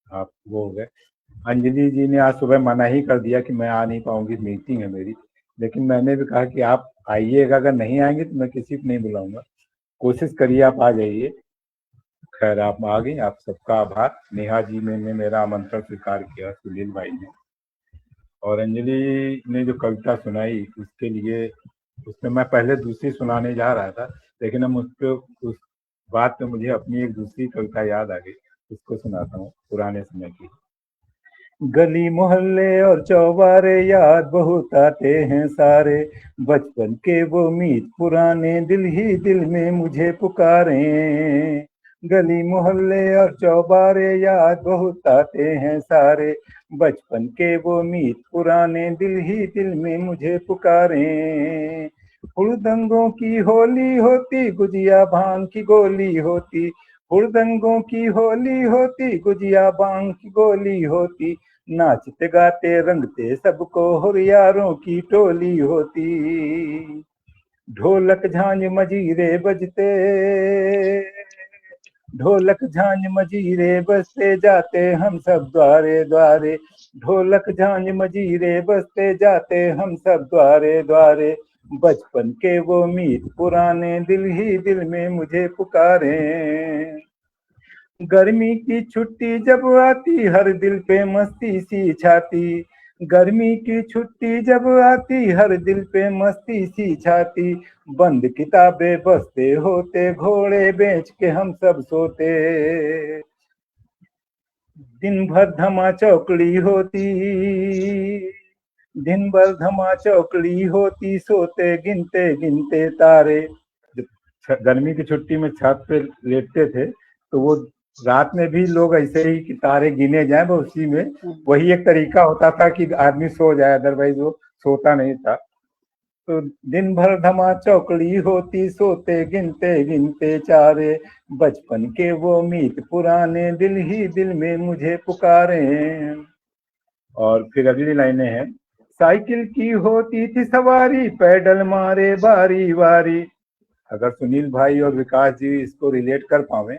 आप वो हो गए। अंजलि जी ने आज सुबह मना ही कर दिया कि मैं आ नहीं पाऊंगी, मीटिंग है मेरी, लेकिन मैंने भी कहा कि आप आइएगा, अगर नहीं आएंगे तो मैं किसी को नहीं बुलाऊंगा, कोशिश करिए आप आ जाइए। खैर आप आ गई, आप सबका आभार। नेहा जी ने मेरा आमंत्रण स्वीकार किया, सुनील भाई ने, और अंजलि ने जो कविता सुनाई उसके लिए, उसमें मैं पहले दूसरी सुनाने जा रहा था, लेकिन हम उस बात में मुझे अपनी एक दूसरी कविता याद आ गई, उसको सुनाता हूँ, पुराने समय की। गली मोहल्ले और चौबारे याद बहुत आते हैं सारे, बचपन के वो मीत पुराने दिल ही दिल में मुझे पुकारे। गली मोहल्ले और चौबारे याद बहुत आते हैं सारे, बचपन के वो मीत पुराने दिल ही दिल में मुझे पुकारे। हुड़दंगों की होली होती, गुजिया भांग की गोली होती, हुड़दंगों की होली होती, गुजिया भांग की गोली होती, नाचते गाते रंगते सबको हुरियारों की टोली होती। ढोलक झांझ मजीरे बजते, ढोलक झांझ मजीरे बजते जाते हम सब द्वारे द्वारे, ढोलक झांझ मजीरे बजते जाते हम सब द्वारे द्वारे, बचपन के वो मीत पुराने दिल ही दिल में मुझे पुकारे। गर्मी की छुट्टी जब आती हर दिल पे मस्ती सी छाती, गर्मी की छुट्टी जब आती हर दिल पे मस्ती सी छाती, बंद किताबें बसते होते घोड़े बेच के हम सब सोते। दिन भर धमा चौकड़ी होती, दिन भर धमा चौकड़ी होती, सोते गिनते गिनते तारे। जब गर्मी की छुट्टी में छत पे लेटते थे तो वो रात में भी लोग ऐसे ही कि तारे गिने जाए, वो उसी में वही एक तरीका होता था कि आदमी सो जाए, अदरवाइज वो सोता नहीं था। तो दिन भर धमा चौकड़ी होती, सोते गिनते गिनते चारे, बचपन के वो मीत पुराने दिल ही दिल में मुझे पुकारे। और फिर अगली लाइनें हैं, साइकिल की होती थी सवारी, पैडल मारे बारी बारी। अगर सुनील भाई और विकास जी इसको रिलेट कर पावे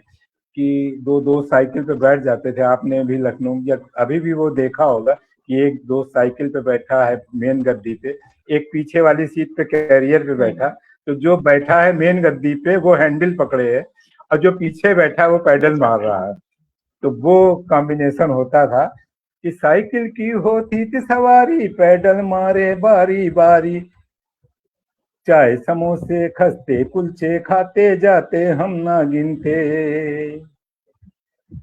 कि दो दोस्त साइकिल पे बैठ जाते थे, आपने भी लखनऊ या अभी भी वो देखा होगा कि एक दोस्त साइकिल पे बैठा है मेन गद्दी पे, एक पीछे वाली सीट पे कैरियर पे बैठा, तो जो बैठा है मेन गद्दी पे वो हैंडल पकड़े है और जो पीछे बैठा है वो पैडल मार रहा है। तो वो कॉम्बिनेशन होता था कि साइकिल की होती थी सवारी, पैडल मारे बारी बारी, चाय समोसे खस्ते कुलचे खाते जाते हम ना गिनते,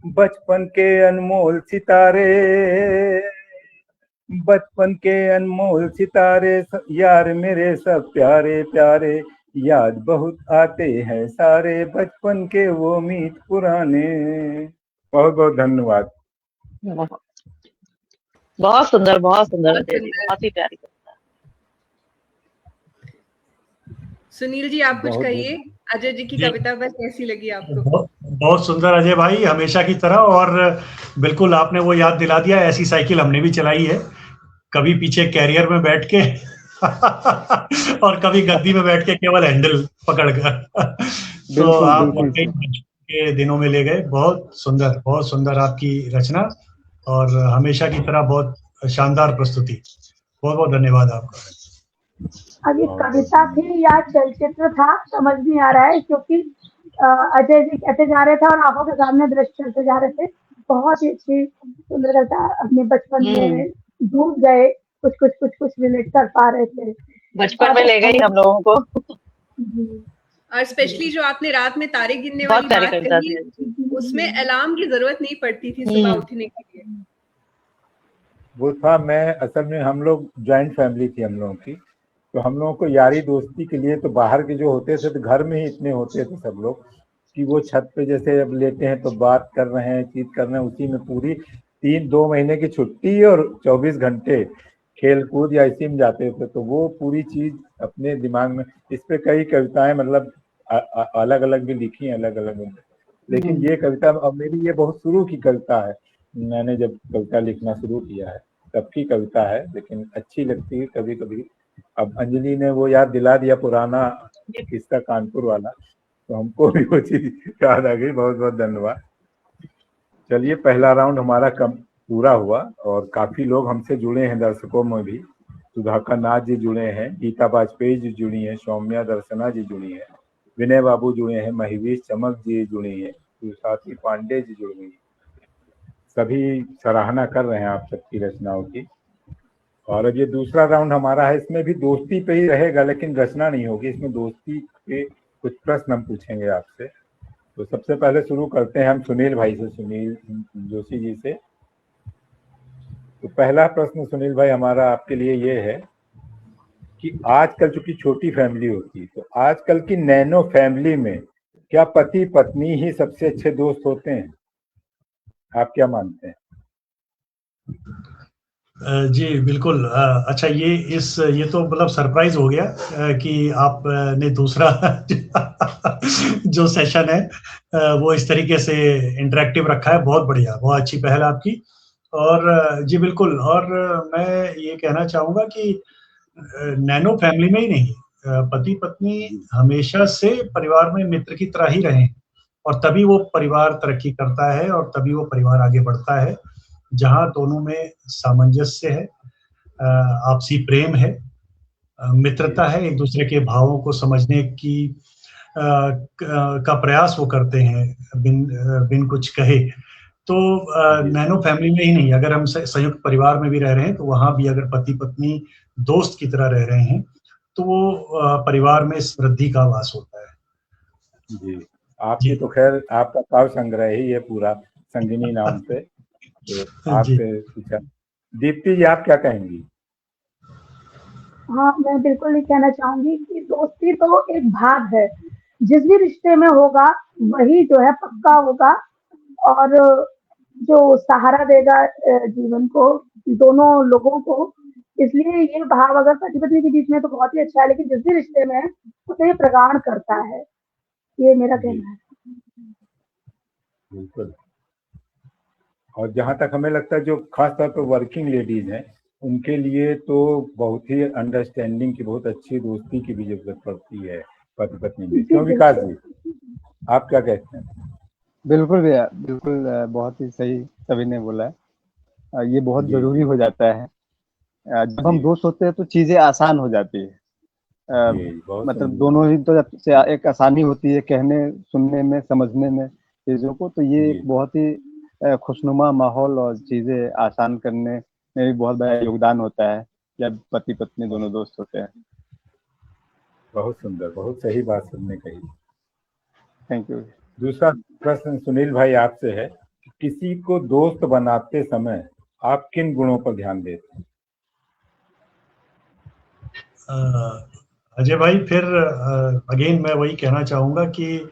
बचपन के अनमोल सितारे, बचपन के अनमोल सितारे, यार मेरे सब प्यारे प्यारे, याद बहुत आते हैं सारे, बचपन के वो मीत पुराने। बहुत बहुत धन्यवाद। बहुत सुंदर, बहुत सुंदर अजय जी, बहुत ही प्यारी कविता। सुनील जी आप कुछ कहिए, अजय जी की कविता बस कैसी लगी आपको? बहुत सुंदर अजय भाई, हमेशा की तरह। और बिल्कुल आपने वो याद दिला दिया, ऐसी साइकिल हमने भी चलाई है, कभी पीछे कैरियर में बैठ के और कभी गद्दी में बैठ के केवल हैंडल पकड़कर। तो आप के दिनों में ले गए। बहुत सुंदर आपकी रचना, और हमेशा की तरह बहुत शानदार प्रस्तुति। बहुत बहुत धन्यवाद आपका। अब ये कविता थी या चलचित्र था समझ नहीं आ रहा है, क्योंकि अजय जी कहते जा रहे थे और आंखों के सामने दृश्य चलते जा रहे थे। बहुत ही अच्छी सुंदर कविता, अपने बचपन में डूब गए, कुछ रिलेट कर पा रहे थे, बचपन में ले गई हम लोगों को। और स्पेशली जो आपने रात में तारे गिनने वाली बात कही, उसमें अलार्म की जरूरत नहीं पड़ती थी सुबह उठने के लिए। वो था, मैं असल में हम लोग ज्वाइंट फैमिली थी हम लोगों की, तो हम लोगों को यारी दोस्ती के लिए तो बाहर के जो होते थे तो घर में ही इतने होते थे सब लोग कि वो छत पे जैसे अब लेटे हैं तो बात कर रहे हैं, चीज कर रहे हैं, उसी में पूरी 2 महीने की छुट्टी और 24 घंटे खेल कूद या इसी में जाते थे। तो वो पूरी चीज अपने दिमाग में, इस पे कई कविताएं मतलब अलग अलग भी लिखी हैं, अलग अलग, लेकिन ये कविता अब मेरी ये बहुत शुरू की कविता है, मैंने जब कविता लिखना शुरू किया है तब की कविता है, लेकिन अच्छी लगती है कभी कभी। अब अंजलि ने वो याद दिला दिया पुराना किस्सा कानपुर वाला, तो हमको भी वो चीज याद आ गई। बहुत बहुत धन्यवाद। चलिए, पहला राउंड हमारा पूरा हुआ और काफी लोग हमसे जुड़े हैं, दर्शकों में भी सुधाकर नाथ जी जुड़े हैं, गीता वाजपेयी जी जुड़ी हैं, सौम्या दर्शना जी जुड़ी हैं, विनय बाबू जुड़े हैं, महिवीश चमक जी जुड़ी हैं, साथी पांडे जी जुड़ गई। सभी सराहना कर रहे हैं आप सबकी रचनाओं की। और अब ये दूसरा राउंड हमारा है, इसमें भी दोस्ती पे ही रहेगा लेकिन रचना नहीं होगी, इसमें दोस्ती पे कुछ प्रश्न हम पूछेंगे आपसे। तो सबसे पहले शुरू करते हैं हम सुनील भाई से, सुनील जोशी जी से। तो पहला प्रश्न सुनील भाई हमारा आपके लिए ये है कि आजकल चूंकि छोटी फैमिली होती है, तो आजकल की नैनो फैमिली में क्या पति पत्नी ही सबसे अच्छे दोस्त होते हैं? आप क्या मानते हैं? जी बिल्कुल। अच्छा, ये तो मतलब सरप्राइज हो गया कि आपने दूसरा जो सेशन है वो इस तरीके से इंटरेक्टिव रखा है। बहुत बढ़िया, बहुत अच्छी पहल आपकी। और जी बिल्कुल। और मैं ये कहना चाहूँगा कि नैनो फैमिली में ही नहीं, पति पत्नी हमेशा से परिवार में मित्र की तरह ही रहे, और तभी वो परिवार तरक्की करता है और तभी वो परिवार आगे बढ़ता है जहाँ दोनों में सामंजस्य है, आपसी प्रेम है, मित्रता है, एक दूसरे के भावों को समझने की का प्रयास वो करते हैं बिन कुछ कहे। तो नैनो फैमिली में ही नहीं, अगर हम संयुक्त परिवार में भी रह रहे हैं तो वहां भी अगर पति पत्नी दोस्त की तरह रह रहे हैं तो वो परिवार में समृद्धि का वास होता है। जी, आपकी तो खैर आपका काव्य संग्रह ही है पूरा संगिनी नाम से। तो आपसे पूछा, दीप्ति जी आप क्या कहेंगी? हाँ, मैं बिल्कुल ये कहना चाहूंगी कि दोस्ती तो एक भाग है, जिस भी रिश्ते में होगा वही जो है पक्का होगा और जो सहारा देगा जीवन को, दोनों लोगों को। इसलिए ये भाव अगर पति पत्नी के बीच में तो बहुत ही अच्छा है, लेकिन जिस भी रिश्ते में है उसे ये प्रगाढ़ करता है, ये मेरा कहना है। बिल्कुल। और जहाँ तक हमें लगता है जो खास तौर पर वर्किंग लेडीज हैं उनके लिए तो बहुत ही अंडरस्टैंडिंग की, बहुत अच्छी दोस्ती की भी जरूरत पड़ती है पति पत्नी में। क्यों विकास जी, आप क्या कहते हैं? बिल्कुल भैया, बिल्कुल बहुत ही सही सभी ने बोला है। ये बहुत जरूरी हो जाता है। जब हम दोस्त होते हैं तो चीजें आसान हो जाती है। मतलब दोनों ही तो एक आसानी होती है कहने सुनने में, समझने में चीजों को। तो ये एक बहुत ही खुशनुमा माहौल और चीजें आसान करने में भी बहुत बड़ा योगदान होता है जब पति पत्नी दोनों दोस्त होते हैं। बहुत सुंदर, बहुत सही बात सबने कही। Thank you. दूसरा प्रश्न सुनील भाई आपसे है, किसी को दोस्त बनाते समय आप किन गुणों पर ध्यान देते हैं? अजय भाई, फिर अगेन मैं वही कहना चाहूंगा कि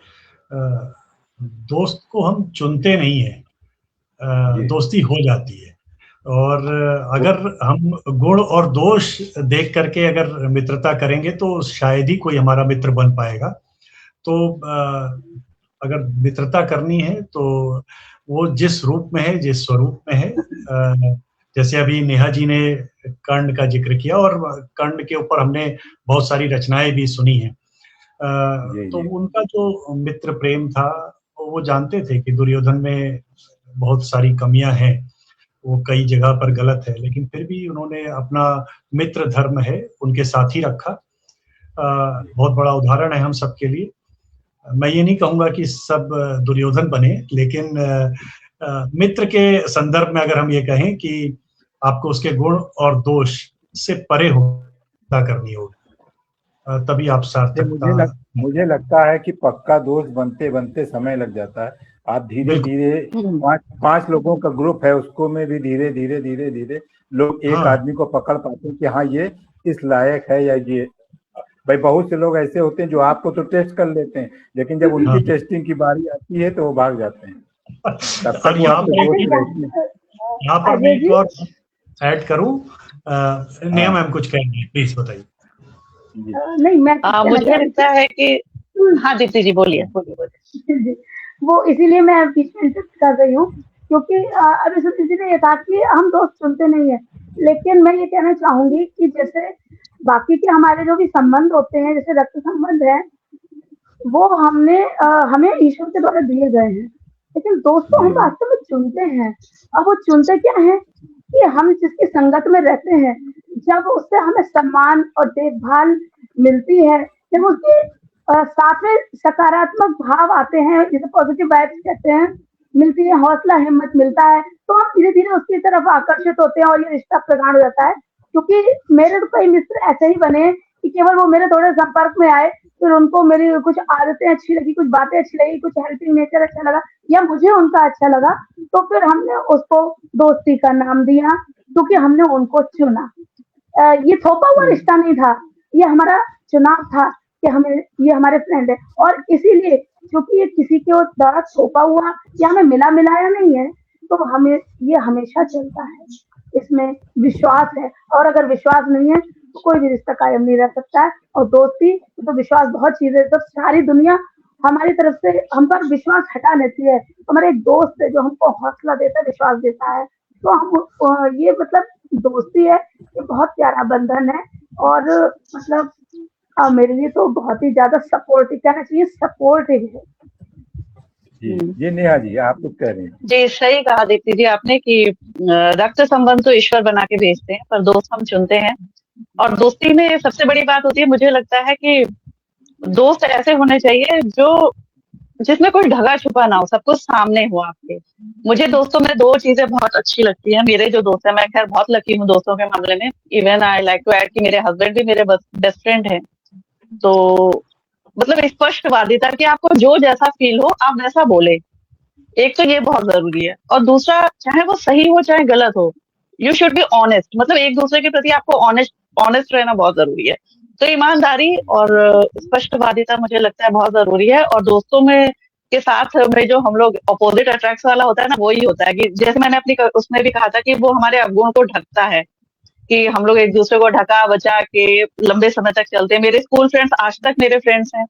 दोस्त को हम चुनते नहीं है, दोस्ती हो जाती है। और अगर हम गुण और दोष देख करके अगर मित्रता करेंगे तो शायद ही कोई हमारा मित्र बन पाएगा। तो अगर मित्रता करनी है तो वो जिस रूप में है, जिस स्वरूप में है, जैसे अभी नेहा जी ने कर्ण का जिक्र किया और कर्ण के ऊपर हमने बहुत सारी रचनाएं भी सुनी हैं, तो उनका जो मित्र प्रेम था वो जानते थे कि दुर्योधन में बहुत सारी कमियां हैं, वो कई जगह पर गलत है, लेकिन फिर भी उन्होंने अपना मित्र धर्म है उनके साथ ही रखा। बहुत बड़ा उदाहरण है हम सबके लिए। मैं ये नहीं कहूंगा कि सब दुर्योधन बने, लेकिन मित्र के संदर्भ में अगर हम ये कहें कि आपको उसके गुण और दोष से परे होता करनी होगी, तभी आप सार्थकता। मुझे लगता है कि पक्का दोस्त बनते बनते समय लग जाता है। आप धीरे धीरे पांच लोगों का ग्रुप है, उसको में भी धीरे धीरे लोग एक आदमी को पकड़ पाते हैं कि हाँ ये इस लायक है या ये। भाई बहुत से लोग ऐसे होते हैं जो आपको तो टेस्ट कर लेते हैं, लेकिन जब उनकी टेस्टिंग की बारी आती है तो वो भाग जाते हैं। तब तक यहाँ पर मैं एक और ऐड करूं, नेहा मैम कुछ कहेंगे, प्लीज बताइए। नहीं, मैं मुझे लगता है कि हाँ दीप्ति जी बोलिए। वो इसीलिए मैं बीच में इंटरप्ट कर रही हूँ क्योंकि अभी सुनील ने ये कहा कि हम दोस्त चुनते नहीं है, लेकिन मैं ये कहना चाहूंगी कि जैसे बाकी के हमारे जो भी संबंध होते हैं, जैसे रक्त संबंध है, वो हमें ईश्वर के द्वारा दिए गए हैं, लेकिन दोस्तों हम वास्तव में चुनते हैं। अब वो चुनते क्या है कि हम जिसकी संगत में रहते हैं, जब उससे हमें सम्मान और देखभाल मिलती है, जब उसके साथ में सकारात्मक भाव आते हैं, जिसे पॉजिटिव वाइब्स कहते हैं, मिलती है, हौसला हिम्मत मिलता है, तो हम धीरे धीरे उसकी तरफ आकर्षित होते हैं और ये रिश्ता प्रगाढ़ हो जाता है। क्योंकि मेरे तो कई मित्र ऐसे ही बने कि केवल वो मेरे थोड़े संपर्क में आए, फिर उनको मेरी कुछ आदतें अच्छी लगी, कुछ बातें अच्छी लगी, कुछ हेल्पिंग नेचर अच्छा लगा या मुझे उनका अच्छा लगा, तो फिर हमने उसको दोस्ती का नाम दिया, क्योंकि हमने उनको चुना। ये थोपा हुआ रिश्ता नहीं था, ये हमारा चुनाव था कि हमें ये हमारे फ्रेंड है। और इसीलिए क्योंकि ये किसी के द्वारा थोपा हुआ या हमें मिला मिलाया नहीं है, तो हमें ये हमेशा चलता है, इसमें विश्वास है। और अगर विश्वास नहीं है तो कोई भी रिश्ता कायम नहीं रह सकता है। और दोस्ती तो विश्वास बहुत चीज है, तो सारी दुनिया हमारी तरफ से हम पर विश्वास हटा लेती है। हमारे एक दोस्त है जो हमको हौसला देता है, विश्वास देता है, तो हम ये मतलब दोस्ती है, ये बहुत प्यारा बंधन है। और मतलब मेरे लिए तो बहुत ही ज्यादा सपोर्टिव कहना चाहिए, सपोर्टिव है। जी नेहा जी, आप कुछ कह रहे हैं? जी सही कहा दीप्ति जी आपने कि रक्त संबंध तो ईश्वर बना के भेजते हैं, पर दोस्त हम चुनते हैं। और दोस्ती में सबसे बड़ी बात होती है, मुझे लगता है कि दोस्त ऐसे होने चाहिए जो जिसमें कोई ढगा छुपा ना हो, सब कुछ सामने हो आपके। मुझे दोस्तों में 2 चीजें बहुत अच्छी लगती हैं। मेरे जो दोस्त हैं, मैं खैर बहुत लकी हूँ दोस्तों के मामले में। Even I like to add कि मेरे हस्बैंड भी मेरे बेस्ट फ्रेंड हैं। तो मतलब स्पष्टवादिता कि आपको जो जैसा फील हो आप वैसा बोले, एक तो ये बहुत जरूरी है। और दूसरा, चाहे वो सही हो चाहे गलत हो, यू शुड बी ऑनेस्ट। मतलब एक दूसरे के प्रति आपको ऑनेस्ट रहना बहुत जरूरी है। तो ईमानदारी और स्पष्टवादिता मुझे लगता है बहुत जरूरी है। और दोस्तों में के साथ में जो हम लोग अपोजिट अट्रैक्ट वाला होता है ना, वही होता है कि जैसे मैंने अपनी उसमें भी कहा था कि वो हमारे अवगुण को ढकता है, कि हम लोग एक दूसरे को ढका बचा के लंबे समय तक चलते हैं। मेरे स्कूल फ्रेंड्स आज तक मेरे फ्रेंड्स हैं।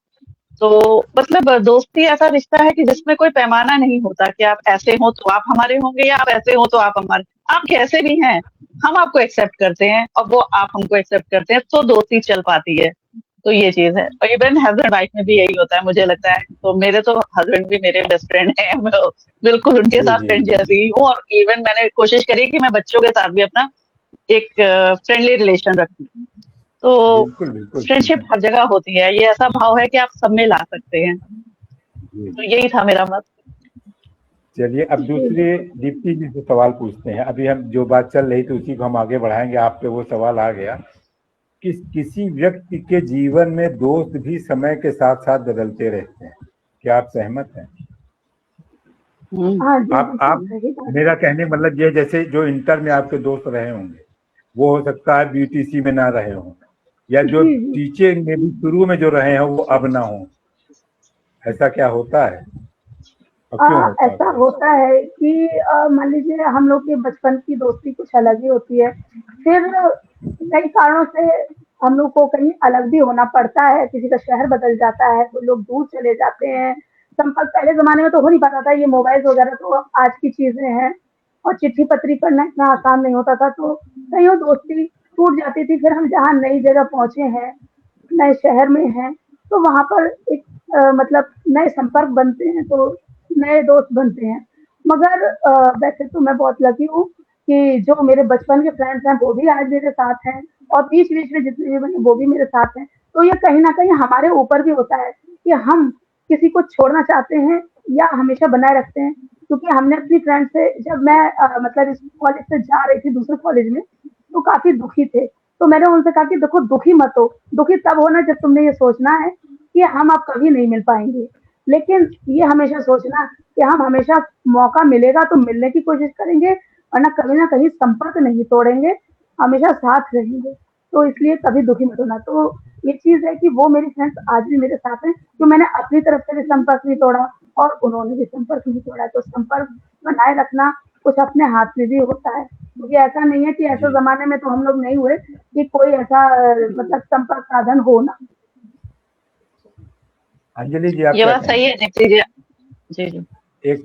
तो मतलब दोस्ती ऐसा रिश्ता है कि जिसमें कोई पैमाना नहीं होता कि आप ऐसे हो तो आप हमारे होंगे या आप ऐसे हो तो आप हमारे। आप कैसे भी हैं, हम आपको एक्सेप्ट करते हैं और वो आप हमको एक्सेप्ट करते हैं, तो दोस्ती चल पाती है। तो ये चीज है। और इवन हस्बैंड वाइफ में भी यही होता है मुझे लगता है। तो मेरे तो हस्बैंड भी मेरे बेस्ट फ्रेंड है, मैं बिल्कुल उनके साथ फ्रेंड जैसी ही हूँ। और इवन मैंने कोशिश करी कि मैं बच्चों के साथ भी अपना एक फ्रेंडली रिलेशन रखूं। तो फ्रेंडशिप हर जगह होती है, ये ऐसा भाव है कि आप सब में ला सकते हैं। तो यही था मेरा मत। चलिए अब दूसरे दीप्ति जी से सवाल पूछते हैं। अभी हम जो बात चल रही थी उसी को हम आगे बढ़ाएंगे। आप पे वो सवाल आ गया कि किसी व्यक्ति के जीवन में दोस्त भी समय के साथ साथ बदलते रहते हैं, क्या आप सहमत हैं? आप मेरा कहने मतलब ये, जैसे जो इंटर में आपके दोस्त रहे होंगे वो हो सकता है बीटीसी में ना रहे हों, या जो टीचिंग में भी शुरू में जो रहे हैं वो अब ना हो, ऐसा क्या होता है? ऐसा होता है कि मान लीजिए हम लोग के बचपन की दोस्ती कुछ अलग ही होती है, फिर कई कारणों से हम लोग को कहीं अलग भी होना पड़ता है। किसी का शहर बदल जाता है, कोई लोग दूर चले जाते हैं, संपर्क पहले जमाने में तो हो नहीं पाता था, ये मोबाइल वगैरह तो आज की चीजें हैं। और चिट्ठी पत्री करना इतना आसान नहीं होता था, तो कहीं दोस्ती टूट जाती थी। फिर हम जहाँ नई जगह पहुंचे हैं, नए शहर में हैं, तो वहां पर एक मतलब नए संपर्क बनते हैं, तो नए दोस्त बनते हैं। मगर वैसे तो मैं बहुत लकी हूँ कि जो मेरे बचपन के फ्रेंड्स हैं वो भी आज मेरे साथ हैं, और बीच बीच में जितने भी बने वो भी मेरे साथ हैं। तो ये कहीं ना कहीं हमारे ऊपर भी होता है कि हम किसी को छोड़ना चाहते हैं या हमेशा बनाए रखते हैं। क्योंकि हमने अपनी फ्रेंड से, जब मैं मतलब इस कॉलेज से जा रही थी दूसरे कॉलेज में, तो काफी दुखी थे। तो मैंने उनसे कहा कि देखो दुखी मत हो, दुखी तब होना जब तुमने ये सोचना है कि हम अब कभी नहीं मिल पाएंगे, लेकिन ये हमेशा सोचना कि हम हमेशा मौका मिलेगा तो मिलने की कोशिश करेंगे, वरना कभी ना कहीं संपर्क नहीं तोड़ेंगे, हमेशा साथ रहेंगे। तो इसलिए कभी दुखी मत होना। तो ये चीज है कि वो मेरी फ्रेंड्स आज भी मेरे साथ हैं, तो मैंने अपनी तरफ से भी संपर्क नहीं तोड़ा और उन्होंने भी संपर्क नहीं तोड़ा। तो संपर्क बनाए रखना कुछ अपने हाथ में भी होता है, क्योंकि ऐसा नहीं है कि ऐसे जमाने में तो हम लोग नहीं हुए कि कोई ऐसा मतलब संपर्क साधन हो ना। अंजलि जी आप ये बात सही है दीप्ति जी। जी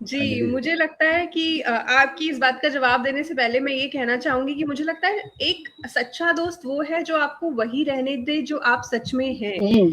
जी मुझे लगता है कि आपकी इस बात का जवाब देने से पहले मैं ये कहना चाहूंगी कि मुझे लगता है एक सच्चा दोस्त वो है जो आपको वही रहने दे जो आप सच में हैं,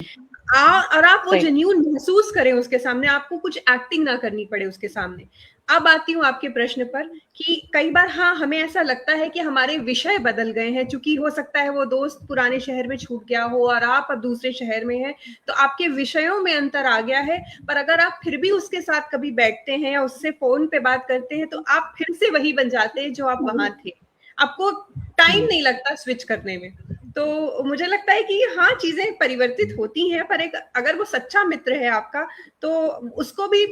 और आप वो जेन्युइन महसूस करें उसके सामने, आपको कुछ एक्टिंग ना करनी पड़े उसके सामने। अब आती हूँ आपके प्रश्न पर कि कई बार हाँ हमें ऐसा लगता है कि हमारे विषय बदल गए हैं, क्योंकि हो सकता है वो दोस्त पुराने शहर में छूट गया हो और आप अब दूसरे शहर में हैं, तो आपके विषयों में अंतर आ गया है। पर अगर आप फिर भी उसके साथ कभी बैठते हैं या उससे फोन पे बात करते हैं तो आप फिर से वही बन जाते हैं जो आप वहां थे, आपको टाइम नहीं लगता स्विच करने में। तो मुझे लगता है कि हाँ, चीजें परिवर्तित होती हैं, पर एक अगर वो सच्चा मित्र है आपका, तो उसको भी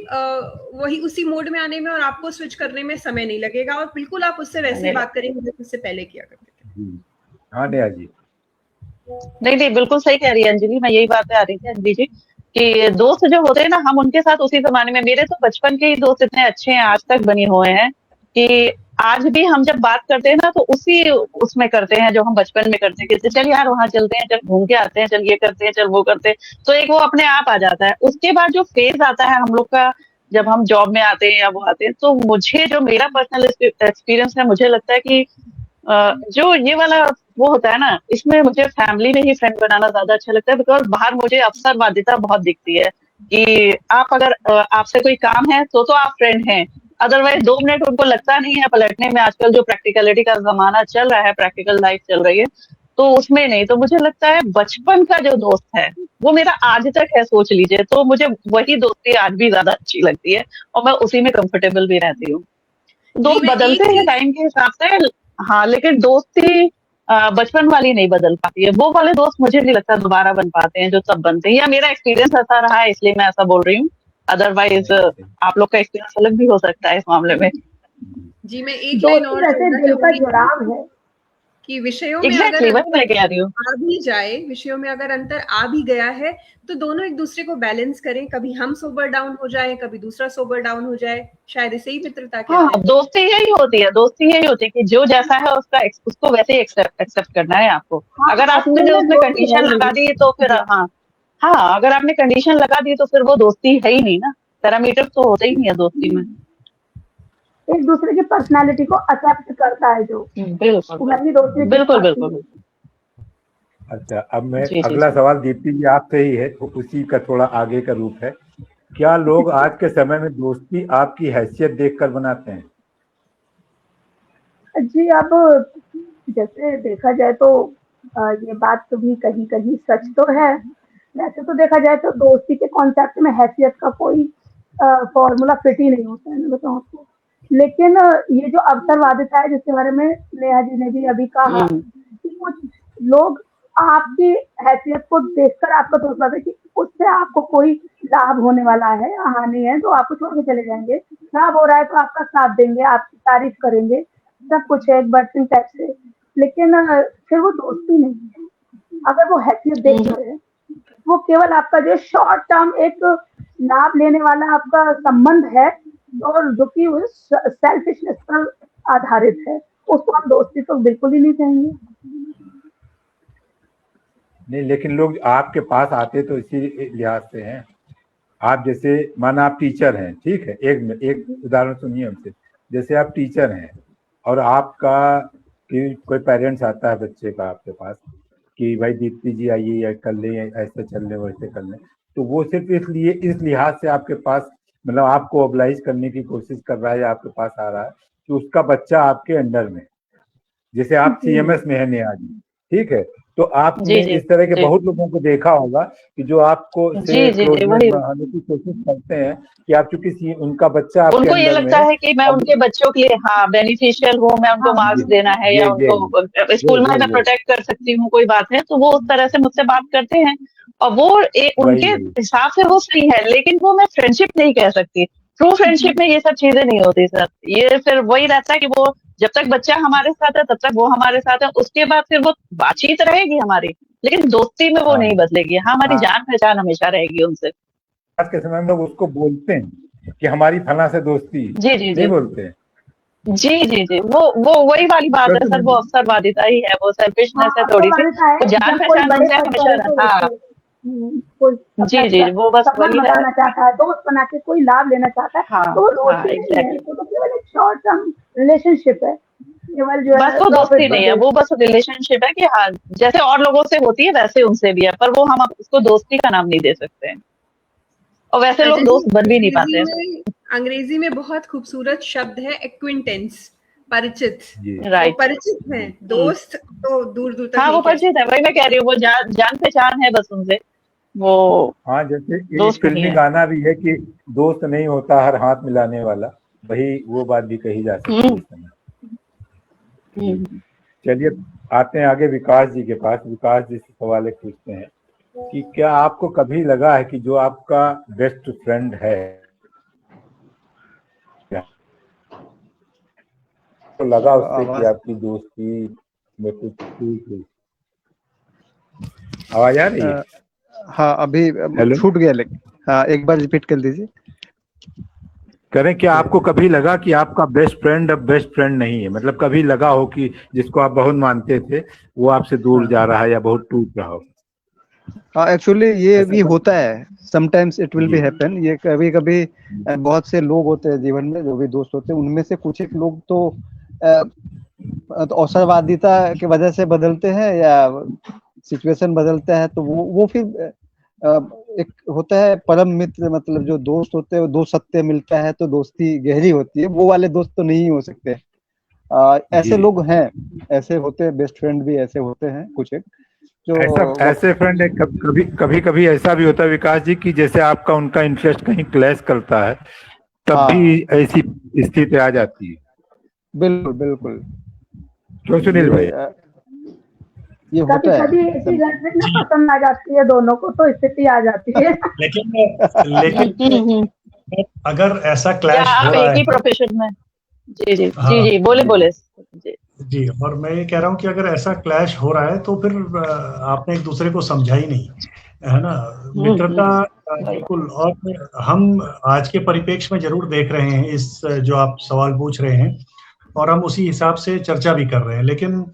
वही उसी मोड में आने में और आपको स्विच करने में समय नहीं लगेगा, और बिल्कुल आप उससे वैसे ही बात करेंगे जैसे उससे पहले किया करते थे। हाँ नेहा जी। नहीं, बिल्कुल सही कह रही है अंजलि, मैं यही बातें आ रही थी अंजलि जी, कि दोस्त जो होते हैं ना, हम उनके साथ उसी जमाने में, मेरे तो बचपन के ही दोस्त इतने अच्छे हैं, आज तक बने हुए हैं कि आज भी हम जब बात करते हैं ना, तो उसी उसमें करते हैं जो हम बचपन में करते हैं, कि चल यार वहां चलते हैं, चल घूम के आते हैं, चल ये करते हैं, चल वो करते हैं, तो एक वो अपने आप आ जाता है। उसके बाद जो फेज आता है हम लोग का, जब हम जॉब में आते हैं या वो आते हैं, तो मुझे जो मेरा पर्सनल एक्सपीरियंस है, मुझे लगता है कि जो ये वाला वो होता है ना, इसमें मुझे फैमिली में ही फ्रेंड बनाना ज्यादा अच्छा लगता है, बिकॉज बाहर मुझे अवसरवादिता बहुत दिखती है कि आप अगर आपसे कोई काम है तो आप फ्रेंड हैं, अदरवाइज 2 मिनट उनको लगता नहीं है पलटने में। आजकल जो प्रैक्टिकलिटी का जमाना चल रहा है, प्रैक्टिकल लाइफ चल रही है, तो उसमें नहीं। तो मुझे लगता है बचपन का जो दोस्त है वो मेरा आज तक है, सोच लीजिए, तो मुझे वही दोस्ती आज भी ज्यादा अच्छी लगती है और मैं उसी में कंफर्टेबल भी रहती हूँ। दोस्त बदलते हैं टाइम के हिसाब से, हाँ, लेकिन दोस्ती बचपन वाली नहीं बदल पाती है। वो वाले दोस्त मुझे नहीं लगता दोबारा बन पाते हैं जो तब बनते हैं, या मेरा एक्सपीरियंस ऐसा रहा है इसलिए मैं ऐसा बोल रही हूँ। अदरवाइज आप लोग का एक्सपीरियंस अलग भी हो सकता है इस मामले में। जी, मैं एक लाइन और जोड़ना चाहूंगी कि विषयों में अगर वही मैं कह रही हूँ, आ भी जाए, विषयों में अगर अंतर आ भी गया है, तो दोनों एक दूसरे को बैलेंस करें। कभी हम सोबर डाउन हो जाए, कभी दूसरा सोबर डाउन हो जाए, शायद इसे ही मित्रता कहते हैं। दोस्ती यही होती है, दोस्ती यही होती है कि जो जैसा है उसको वैसे ही एक्सेप्ट करना है आपको। अगर आपने उसमें कंडीशन लगा दी तो फिर हाँ, अगर आपने कंडीशन लगा दी तो फिर वो दोस्ती है ही नहीं ना, पैरामीटर तो होते ही नहीं है दोस्ती में। एक दूसरे की पर्सनालिटी को एक्सेप्ट करता है जो, बिल्कुल बिल्कुल। अच्छा, अब मैं अगला सवाल दीप्ति जी आपसे ही है, तो उसी का थोड़ा आगे का रूप है। क्या लोग आज के समय में दोस्ती आपकी हैसियत देखकर बनाते हैं? जी, अब जैसे देखा जाए तो ये बात तो भी कहीं कहीं सच तो है। वैसे तो देखा जाए तो दोस्ती के कॉन्सेप्ट में हैसियत का कोई फॉर्मूला फिट ही नहीं होता है, मैं बताऊं आपको। लेकिन ये जो अवसरवादिता है जिसके बारे में नेहा जी ने भी अभी कहा कि कुछ लोग आपकी हैसियत को देखकर आपको सोच पाते कि उससे आपको कोई लाभ होने वाला है या हानि है, तो आपको छोड़ के चले जाएंगे। लाभ हो रहा है तो आपका साथ देंगे, आपकी तारीफ करेंगे, सब कुछ है एक बर्तन टाइप से। लेकिन फिर वो दोस्ती नहीं है। अगर वो हैसियत देख रहे हैं, वो केवल आपका जो शॉर्ट टर्म एक लाभ लेने वाला आपका संबंध है, और जो कि सेल्फिशनेस पर आधारित है, उसको हम दोस्ती तो बिल्कुल ही नहीं कहेंगे। नहीं, लेकिन लोग आपके पास आते तो इसी लिहाज से हैं। आप जैसे माना आप टीचर हैं, ठीक है, एक उदाहरण सुनिए हमसे। जैसे आप टीचर हैं और आपका कोई पेरेंट्स आता है बच्चे का आपके पास कि भाई दीप्ति जी आइए, या कर लें, ऐसे चल लें, वैसे कर लें, तो वो सिर्फ इसलिए इस लिहाज से आपके पास, मतलब आपको ऑब्लाइज करने की कोशिश कर रहा है या आपके पास आ रहा है कि उसका बच्चा आपके अंडर में, जैसे आप CMS में है नेहा जी, ठीक है, तो आपने इस तरह के बहुत लोगों को देखा होगा कि जो आपको से क्लोजनेस बढ़ाने की कोशिश करते हैं कि आप चूंकि उनका बच्चा आपके उनको ये लगता है कि मैं उनके बच्चों के लिए बेनिफिशियल हूँ, मैं उनको मार्क्स देना है या उनको स्कूल में मैं प्रोटेक्ट कर सकती हूँ, कोई बात है, तो वो उस तरह से मुझसे बात करते हैं और वो उनके हिसाब से वो सही है, लेकिन वो मैं फ्रेंडशिप नहीं कह सकती। ट्रू फ्रेंडशिप में ये सब चीजें नहीं होती सर। ये फिर वही रहता है कि वो जब तक बच्चा हमारे साथ है तब तक वो हमारे साथ है, उसके बाद फिर वो बातचीत रहेगी हमारी, लेकिन दोस्ती में वो नहीं बदलेगी। हमारी जान पहचान हमेशा रहेगी उनसे। आज के समय में लोग उसको बोलते हैं कि हमारी फला से दोस्ती, जी नहीं बोलते हैं। जी, वो वही वाली बात है सर, वो अवसरवादिता ही है, वो सेल्फिशनेस है थोड़ी सी, जान पहचान उनसे हमेशा रहता। जी, वो बस वही बनाना चाहता है, दोस्त बना के कोई लाभ लेना चाहता है, तो वो दोस्ती नहीं है, तो केवल एक शॉर्ट टर्म रिलेशनशिप है, केवल जो बस वो दोस्ती नहीं है, वो बस रिलेशनशिप है कि हाँ जैसे और लोगों से होती है वैसे उनसे भी है, पर वो हम उसको दोस्ती का नाम नहीं दे सकते हैं, और वैसे लोग दोस्त बन भी नहीं पाते हैं। अंग्रेजी में बहुत खूबसूरत शब्द है एक्विंटेंस, परिचित। राइट, परिचित है, दोस्त तो दूर दूर तक। हाँ वो परिचित है, वही मैं कह रही हूँ, वो जान पहचान है बस उनसे, वो हाँ, जैसे एक फिल्मी गाना भी है कि दोस्त नहीं होता हर हाथ मिलाने वाला, वही वो बात भी कही जा सकती है। चलिए आते हैं आगे विकास जी के पास। विकास जी से सवाल एक पूछते हैं कि क्या आपको कभी लगा है कि जो आपका बेस्ट फ्रेंड है तो लगा उससे कि आपकी दोस्ती में कुछ टूट? आवाज आ रही है? हाँ अभी छूट गया, लेकिन हाँ एक बार रिपीट कर दीजिए। करें क्या आपको कभी लगा कि आपका बेस्ट फ्रेंड अब बेस्ट फ्रेंड नहीं है, मतलब कभी लगा हो कि जिसको आप बहुत मानते थे वो आपसे दूर जा रहा है या बहुत टूट रहा हो? हाँ एक्चुअली ये भी होता है, sometimes it will be happen. ये कभी कभी बहुत से लोग होते हैं जीवन में, जो भी दोस्त होते हैं, उनमें से कुछ एक लोग तो अवसरवादिता की वजह से बदलते हैं या सिचुएशन बदलता है, तो वो फिर एक होता है परम मित्र, मतलब जो दोस्त होते हैं वो दो सत्य मिलता है तो दोस्ती गहरी होती है, वो वाले दोस्त तो नहीं हो सकते। ऐसे लोग हैं, ऐसे होते हैं, बेस्ट फ्रेंड भी ऐसे होते हैं कुछ एक जो ऐसे फ्रेंड है। कभी कभी ऐसा भी होता है विकास जी कि जैसे आपका उनका इंटरेस्ट कहीं क्लैश करता है, तब भी ऐसी स्थिति आ जाती है। बिल्कुल बिल्कुल। क्यों सुनील भाई? ये होता है। कभी ऐसी घटना पसंद आ जाती है दोनों को तो स्थिति आ जाती है। लेकिन अगर ऐसा क्लैश हो रहा है, एक ही प्रोफेशन में। जी जी जी जी बोले जी। और मैं ये कह रहा हूँ कि अगर ऐसा क्लैश हो रहा है तो फिर आपने एक दूसरे को समझा ही नहीं, है ना? मित्रता बिल्कुल। और हम आज के परिप्रेक्ष्य में जरूर देख रहे हैं इस जो आप सवाल पूछ रहे हैं, और हम उसी हिसाब से चर्चा भी कर रहे हैं। लेकिन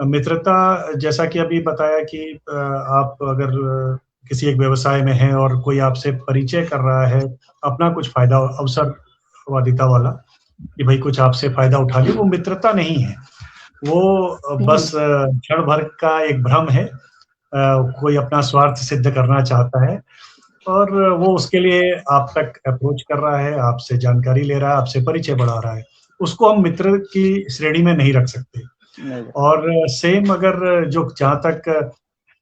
मित्रता, जैसा कि अभी बताया कि आप अगर किसी एक व्यवसाय में हैं और कोई आपसे परिचय कर रहा है अपना कुछ फायदा, अवसरवादिता वाला, कि भाई कुछ आपसे फायदा उठा ले, वो मित्रता नहीं है। वो बस क्षण भर का एक भ्रम है। कोई अपना स्वार्थ सिद्ध करना चाहता है और वो उसके लिए आप तक अप्रोच कर रहा है, आपसे जानकारी ले रहा है, आपसे परिचय बढ़ा रहा है। उसको हम मित्र की श्रेणी में नहीं रख सकते। और सेम अगर जो जहाँ तक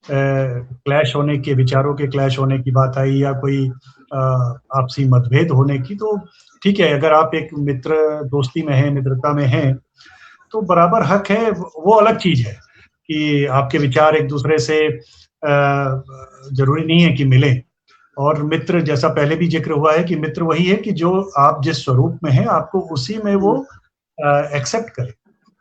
क्लैश होने के, विचारों के क्लैश होने की बात आई या कोई आपसी मतभेद होने की, तो ठीक है, अगर आप एक मित्र दोस्ती में है, मित्रता में है, तो बराबर हक है। वो अलग चीज है कि आपके विचार एक दूसरे से जरूरी नहीं है कि मिले। और मित्र, जैसा पहले भी जिक्र हुआ है कि मित्र वही है कि जो आप जिस स्वरूप में है आपको उसी में वो एक्सेप्ट करे,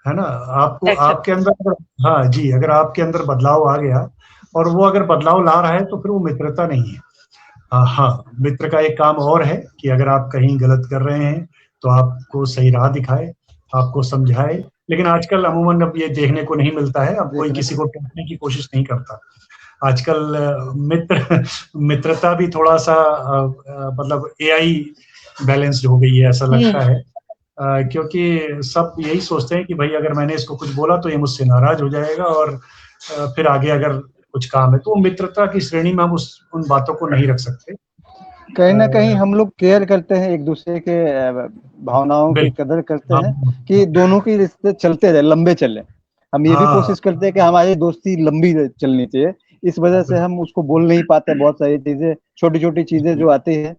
है ना? आपको आपके अंदर, हाँ जी, अगर आपके अंदर बदलाव आ गया और वो अगर बदलाव ला रहा है तो फिर वो मित्रता नहीं है। हाँ, मित्र का एक काम और है कि अगर आप कहीं गलत कर रहे हैं तो आपको सही राह दिखाए, आपको समझाए। लेकिन आजकल अमूमन अब ये देखने को नहीं मिलता है, अब कोई किसी को टोकने की कोशिश नहीं करता। आजकल मित्रता भी थोड़ा सा मतलब AI बैलेंस्ड हो गई है, ऐसा लगता है। क्योंकि सब यही सोचते हैं कि भाई अगर मैंने इसको कुछ बोला तो ये मुझसे नाराज हो जाएगा और फिर आगे अगर कुछ काम है, तो मित्रता की श्रेणी में हम उन बातों को नहीं रख सकते। कहीं ना कहीं हम लोग केयर करते हैं, एक दूसरे के भावनाओं की कदर करते हैं कि दोनों की रिश्ते चलते रहे, लंबे चले। हम ये भी कोशिश करते हैं कि हमारी दोस्ती लंबी चलनी चाहिए। इस वजह से हम उसको बोल नहीं पाते बहुत सारी चीजें, छोटी छोटी चीजें जो आती है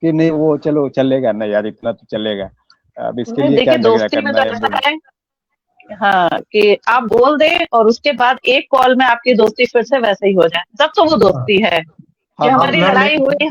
कि नहीं वो चलो चलेगा ना यार, इतना तो चलेगा, अब इसके लिए क्या झगड़ा करना है। हाँ, कि आप बोल दें और उसके बाद एक कॉल में आपकी दोस्ती फिर से वैसे ही हो जाए, तब तो वो दोस्ती है। कि हमारी लड़ाई हुई,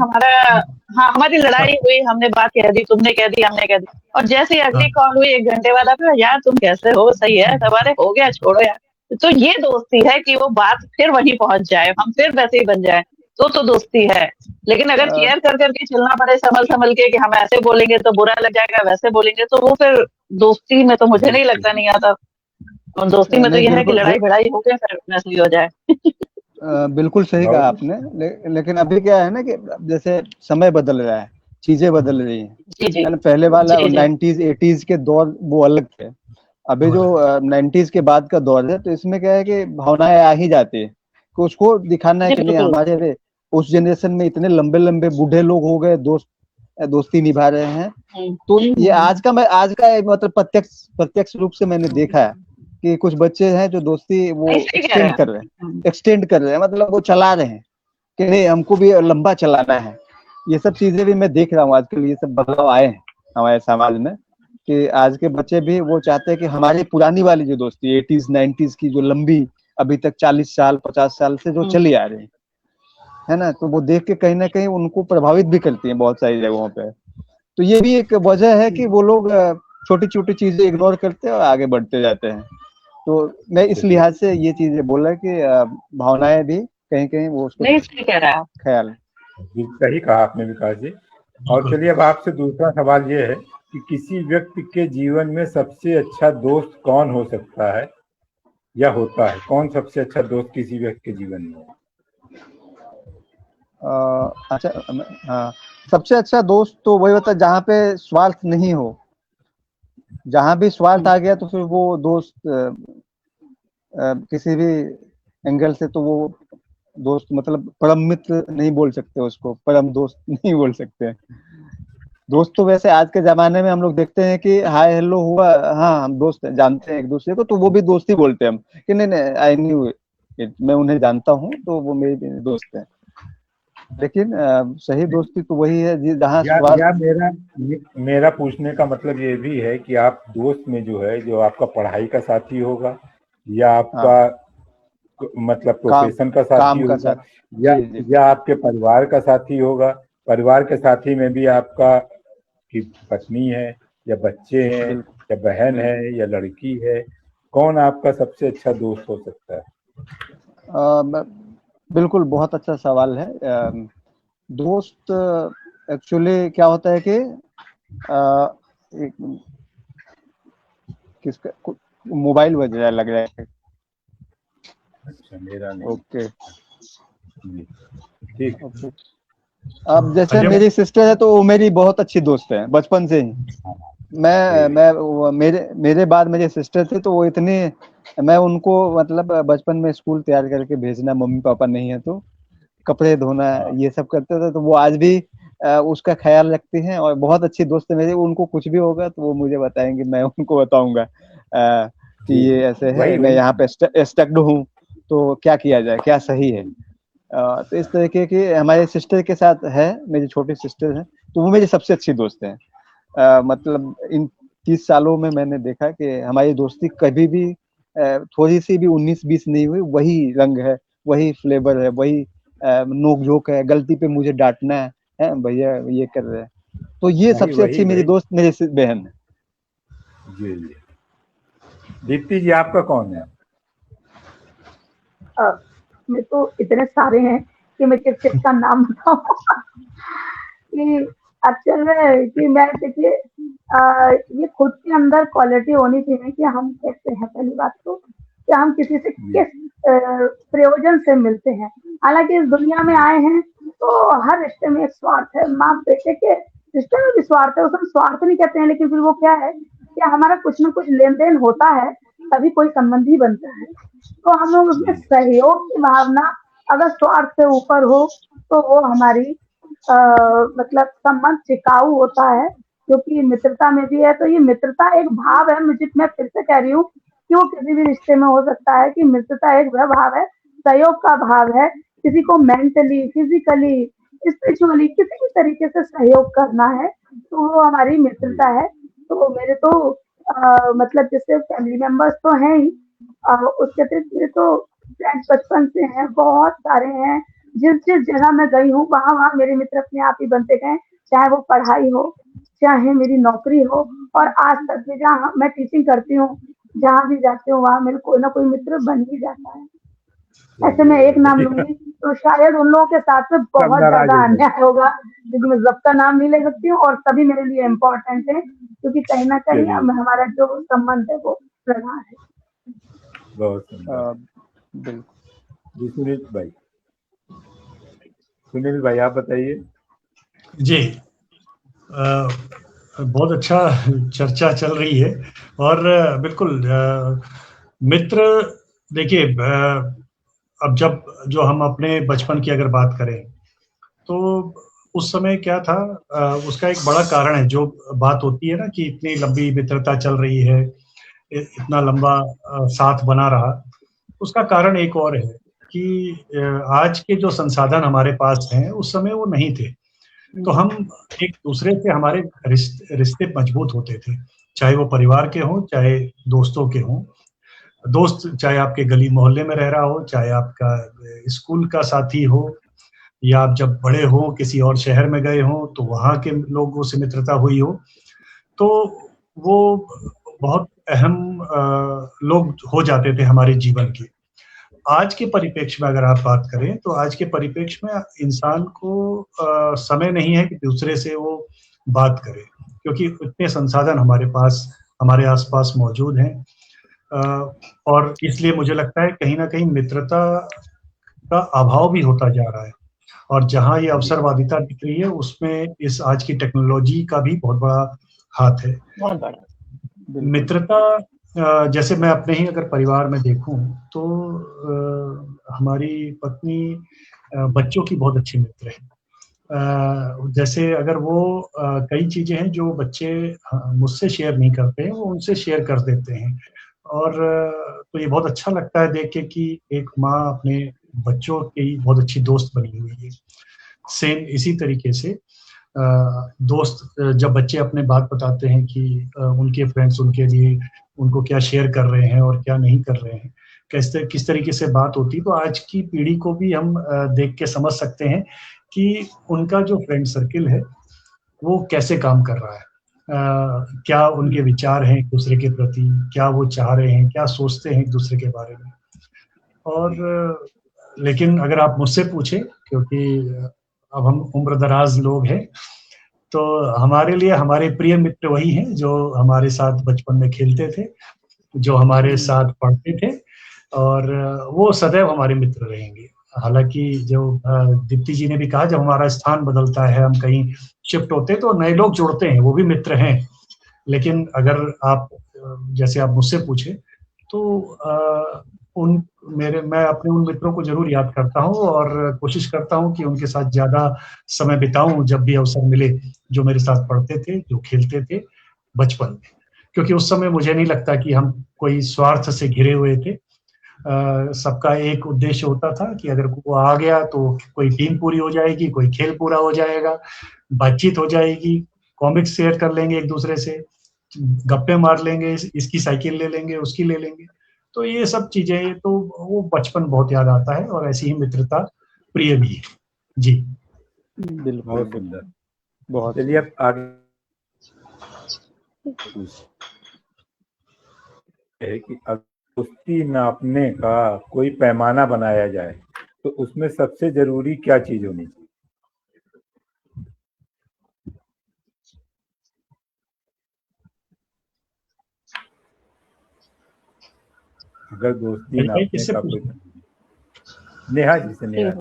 हमारी लड़ाई हुई, हमने बात कह दी, तुमने कह दी, हमने कह दी, और जैसे अगली कॉल हुई 1 घंटे बाद, आप यार तुम कैसे हो, सही है, हमारे हो गया, छोड़ो यार। तो ये दोस्ती है कि वो बात फिर वहीं पहुंच जाए, हम फिर वैसे ही बन जाए, तो दोस्ती है। लेकिन अगर केयर कर करके चलना पड़े, संभल के कि हम ऐसे बोलेंगे तो बुरा लग जाएगा, वैसे बोलेंगे, तो वो फिर दोस्ती में तो मुझे नहीं लगता नहीं आता। और दोस्ती में तो यह है कि लड़ाई भिड़ाई हो गई फिर वैसे ही हो जाए। बिल्कुल सही कहा आपने। लेकिन अभी क्या है ना कि जैसे समय बदल रहा है, चीजें बदल रही हैं। पहले वाला 90s 80s के दौर वो अलग थे। अभी जो 90s के बाद का दौर है, तो इसमें क्या है कि भावनाएं आ ही जाती है कि उसको दिखाना है कि नहीं, हमारे उस जनरेशन में इतने लंबे लंबे बूढ़े लोग हो गए, दोस्ती निभा रहे हैं। तो ये आज का मतलब प्रत्यक्ष रूप से मैंने देखा है कि कुछ बच्चे हैं जो दोस्ती वो एक्सटेंड कर रहे हैं, मतलब वो चला रहे हैं कि नहीं हमको भी लंबा चलाना है। ये सब चीजें भी मैं देख रहा हूँ आजकल, ये सब बदलाव आए हैं हमारे समाज में। कि आज के बच्चे भी वो चाहते हैं कि हमारी पुरानी वाली जो दोस्ती 80s 90s की जो लंबी अभी तक 40 साल 50 साल से जो चली आ रही है ना, तो वो देख के कहीं ना कहीं उनको प्रभावित भी करती है बहुत सारी जगहों पे। तो ये भी एक वजह है कि वो लोग छोटी छोटी चीजें इग्नोर करते हैं और आगे बढ़ते जाते हैं। तो मैं इस लिहाज से ये चीजें बोला कि भावनाएं भी कहीं कहीं वो उसको नहीं, सही कह रहा है आप। ख्याल सही कहा आपने विकास जी। और चलिए अब आपसे दूसरा सवाल ये है कि किसी व्यक्ति के जीवन में सबसे अच्छा दोस्त कौन हो सकता है या होता है? कौन सबसे अच्छा दोस्त किसी व्यक्ति के जीवन में है? अच्छा, हाँ, सबसे अच्छा दोस्त तो वही होता है जहाँ पे स्वार्थ नहीं हो। जहाँ भी स्वार्थ आ गया तो फिर वो दोस्त किसी भी एंगल से तो वो दोस्त मतलब परम मित्र नहीं बोल सकते उसको, परम दोस्त नहीं बोल सकते। दोस्त तो वैसे आज के जमाने में हम लोग देखते हैं कि हाय हेलो हुआ, हाँ हम दोस्त जानते हैं एक दूसरे को, तो वो भी दोस्ती बोलते हैं हम कि नहीं नहीं आई न्यू इट, मैं उन्हें जानता हूँ तो वो मेरे दोस्त हैं। लेकिन सही दोस्ती तो वही है जहाँ मेरा पूछने का मतलब ये भी है कि आप दोस्त में जो है, जो आपका पढ़ाई का साथी होगा या आपका मतलब प्रोफेशन का साथी होगा या आपके परिवार का साथी होगा। परिवार के साथी में भी आपका कि पत्नी है या बच्चे हैं या बहन है या लड़की है, कौन आपका सबसे अच्छा दोस्त हो सकता है? बिल्कुल, बहुत अच्छा सवाल है। दोस्त एक्चुअली क्या होता है कि किसका मोबाइल बज रहा है लग रहा है। अच्छा, मेरा नहीं। ओके, ठीक। अब जैसे मेरी सिस्टर है तो वो मेरी बहुत अच्छी दोस्त है बचपन से ही। मेरे बाद मेरे सिस्टर थे तो वो इतनी, मैं उनको मतलब बचपन में स्कूल तैयार करके भेजना, मम्मी पापा नहीं है तो कपड़े धोना ये सब करते थे, तो वो आज भी उसका ख्याल रखती हैं और बहुत अच्छी दोस्त है मेरी। उनको कुछ भी होगा तो वो मुझे बताएंगे, मैं उनको बताऊंगा कि ये ऐसे है, मैं यहाँ पे स्टक्ड हूँ तो क्या किया जाए, क्या सही है। तो इस तरीके की हमारे सिस्टर के साथ है, मेरी छोटी सिस्टर है, तो वो मेरी सबसे अच्छी दोस्त है। मतलब इन 30 सालों में मैंने देखा कि हमारी दोस्ती कभी भी थोड़ी सी भी 19-20 नहीं हुई। वही रंग है, वही फ्लेवर है, वही नोक झोंक है, गलती पे मुझे डांटना है भैया ये कर रहे हैं, तो ये सबसे अच्छी मेरी दोस्त मेरी बहन है। जी जी। दीप्ति जी, आपका कौन है? मैं तो इतने सारे हैं कि मैं किस किस का नाम बताऊं कि एक्चुअल में कि मैं देखिए ये खुद के अंदर क्वालिटी होनी चाहिए कि हम कैसे हैं। पहली बात तो कि हम किसी से किस प्रयोजन से मिलते हैं। हालांकि इस दुनिया में आए हैं तो हर रिश्ते में एक स्वार्थ है। माँ बेटे के रिश्ते में भी स्वार्थ है, उसमें स्वार्थ नहीं कहते हैं, लेकिन फिर वो क्या है कि हमारा कुछ ना कुछ लेन देन होता है तभी कोई संबंधी बनता है। तो हम लोग उसमें सहयोग की भावना अगर स्वार्थ से ऊपर हो तो वो हमारी मतलब संबंध टिकाऊ होता है, क्योंकि मित्रता में भी है। तो ये मित्रता एक भाव है, मैं फिर से कह रही हूँ कि वो किसी भी रिश्ते में हो सकता है कि मित्रता एक वह भाव है, सहयोग का भाव है। किसी को मेंटली, फिजिकली, स्पिरिचुअली किसी भी तरीके से सहयोग करना है तो वो हमारी मित्रता है। तो मेरे तो मतलब जैसे फैमिली मेंबर्स तो हैं ही, उसके अतिरिक्त मेरे तो फ्रेंड्स बचपन से हैं, बहुत सारे हैं। जिस जिस जगह मैं गई हूँ वहाँ वहाँ मेरे मित्र अपने आप ही बनते गए, चाहे वो पढ़ाई हो चाहे मेरी नौकरी हो। और आज तक भी जहाँ मैं टीचिंग करती हूँ, जहाँ भी जाती हूँ वहाँ मेरे कोई ना कोई मित्र बन ही जाता है। ऐसे मैं एक नाम लूंगी तो शायद उन लोगों के साथ में बहुत ज्यादा अन्याय होगा, क्योंकि मैं सबका नाम नहीं ले सकती हूँ और सभी मेरे लिए इम्पोर्टेंट है, क्योंकि कहीं ना कहीं हमारा जो संबंध है वो प्रगाढ़ है। बहुत बिल्कुल। सुनील भाई आप बताइए। जी, बहुत अच्छा चर्चा चल रही है और बिल्कुल मित्र, देखिए अब जब जो हम अपने बचपन की अगर बात करें तो उस समय क्या था, उसका एक बड़ा कारण है जो बात होती है ना कि इतनी लंबी मित्रता चल रही है, इतना लंबा साथ बना रहा। उसका कारण एक और है कि आज के जो संसाधन हमारे पास हैं उस समय वो नहीं थे। तो हम एक दूसरे से हमारे रिश्ते मजबूत होते थे, चाहे वो परिवार के हों चाहे दोस्तों के हों। दोस्त चाहे आपके गली मोहल्ले में रह रहा हो, चाहे आपका स्कूल का साथी हो, या आप जब बड़े हो किसी और शहर में गए हो तो वहाँ के लोगों से मित्रता हुई हो, तो वो बहुत अहम लोग हो जाते थे हमारे जीवन के। आज के परिप्रेक्ष्य में अगर आप बात करें तो आज के परिप्रेक्ष्य में इंसान को समय नहीं है कि दूसरे से वो बात करे, क्योंकि इतने संसाधन हमारे पास हमारे आसपास मौजूद हैं, और इसलिए मुझे लगता है कहीं ना कहीं मित्रता का अभाव भी होता जा रहा है। और जहाँ ये अवसरवादिता दिख रही है उसमें इस आज की टेक्नोलॉजी का भी बहुत बड़ा हाथ है। बहुत बड़ा। मित्रता जैसे मैं अपने ही अगर परिवार में देखूं तो हमारी पत्नी बच्चों की बहुत अच्छी मित्र है। जैसे अगर वो कई चीजें हैं जो बच्चे मुझसे शेयर नहीं करते हैं वो उनसे शेयर कर देते हैं, और तो ये बहुत अच्छा लगता है देख के कि एक माँ अपने बच्चों की बहुत अच्छी दोस्त बनी हुई है। सेम इसी तरीके से दोस्त जब बच्चे अपने बात बताते हैं कि उनके फ्रेंड्स उनके लिए उनको क्या शेयर कर रहे हैं और क्या नहीं कर रहे हैं, किस तरीके से बात होती है, तो आज की पीढ़ी को भी हम देख के समझ सकते हैं कि उनका जो फ्रेंड सर्किल है वो कैसे काम कर रहा है, क्या उनके विचार हैं एक दूसरे के प्रति, क्या वो चाह रहे हैं, क्या सोचते हैं एक दूसरे के बारे में। और लेकिन अगर आप मुझसे पूछे, क्योंकि अब हम उम्र दराज लोग हैं, तो हमारे लिए हमारे प्रिय मित्र वही हैं जो हमारे साथ बचपन में खेलते थे, जो हमारे साथ पढ़ते थे, और वो सदैव हमारे मित्र रहेंगे। हालांकि जो दीप्ति जी ने भी कहा, जब हमारा स्थान बदलता है, हम कहीं शिफ्ट होते हैं तो नए लोग जुड़ते हैं, वो भी मित्र हैं। लेकिन अगर आप जैसे आप मुझसे पूछे तो मैं अपने उन मित्रों को जरूर याद करता हूँ और कोशिश करता हूँ कि उनके साथ ज्यादा समय बिताऊं जब भी अवसर मिले, जो मेरे साथ पढ़ते थे, जो खेलते थे बचपन में, क्योंकि उस समय मुझे नहीं लगता कि हम कोई स्वार्थ से घिरे हुए थे। सबका एक उद्देश्य होता था कि अगर वो आ गया तो कोई टीम पूरी हो जाएगी, कोई खेल पूरा हो जाएगा, बातचीत हो जाएगी, कॉमिक्स शेयर कर लेंगे एक दूसरे से, गप्पे मार लेंगे, इसकी साइकिल ले लेंगे, उसकी ले लेंगे। तो ये सब चीजें, तो वो बचपन बहुत याद आता है, और ऐसी ही मित्रता प्रिय भी है। जी बिल्कुल, बहुत सुंदर। बहुत चलिए अब आगे है कि दोस्ती नापने का कोई पैमाना बनाया जाए तो उसमें सबसे जरूरी क्या चीज होनी चाहिए? अगर दोस्ती नापने का कोई, नेहा जी से, नेहा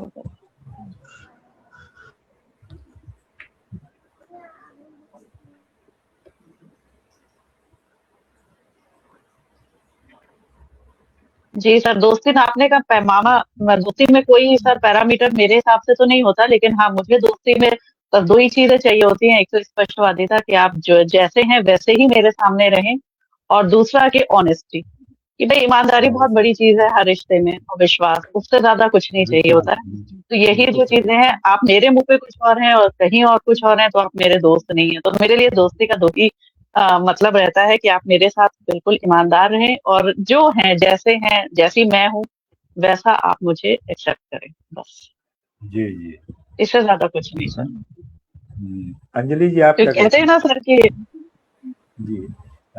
जी सर, दोस्ती नापने का पैमाना, दोस्ती में कोई सर पैरामीटर मेरे हिसाब से तो नहीं होता, लेकिन हाँ, मुझे दोस्ती में बस दो ही चीजें चाहिए होती हैं। एक तो स्पष्टवादिता कि आप जो जैसे हैं वैसे ही मेरे सामने रहें, और दूसरा कि ऑनेस्टी, कि भाई ईमानदारी बहुत बड़ी चीज है हर रिश्ते में, और विश्वास, उससे ज्यादा कुछ नहीं चाहिए होता है। तो यही जो चीजें हैं, आप मेरे मुंह पे कुछ और हैं और कहीं और कुछ और हैं, तो आप मेरे दोस्त नहीं है। तो मेरे लिए दोस्ती का दो ही मतलब रहता है कि आप मेरे साथ बिल्कुल ईमानदार रहें, और जो हैं जैसे हैं, जैसी मैं हूँ वैसा आप मुझे एक्सेप्ट करें, बस। जी जी, इससे ज्यादा कुछ नहीं सर। अंजलि जी आप क्या कहते हैं ना सर कि जी,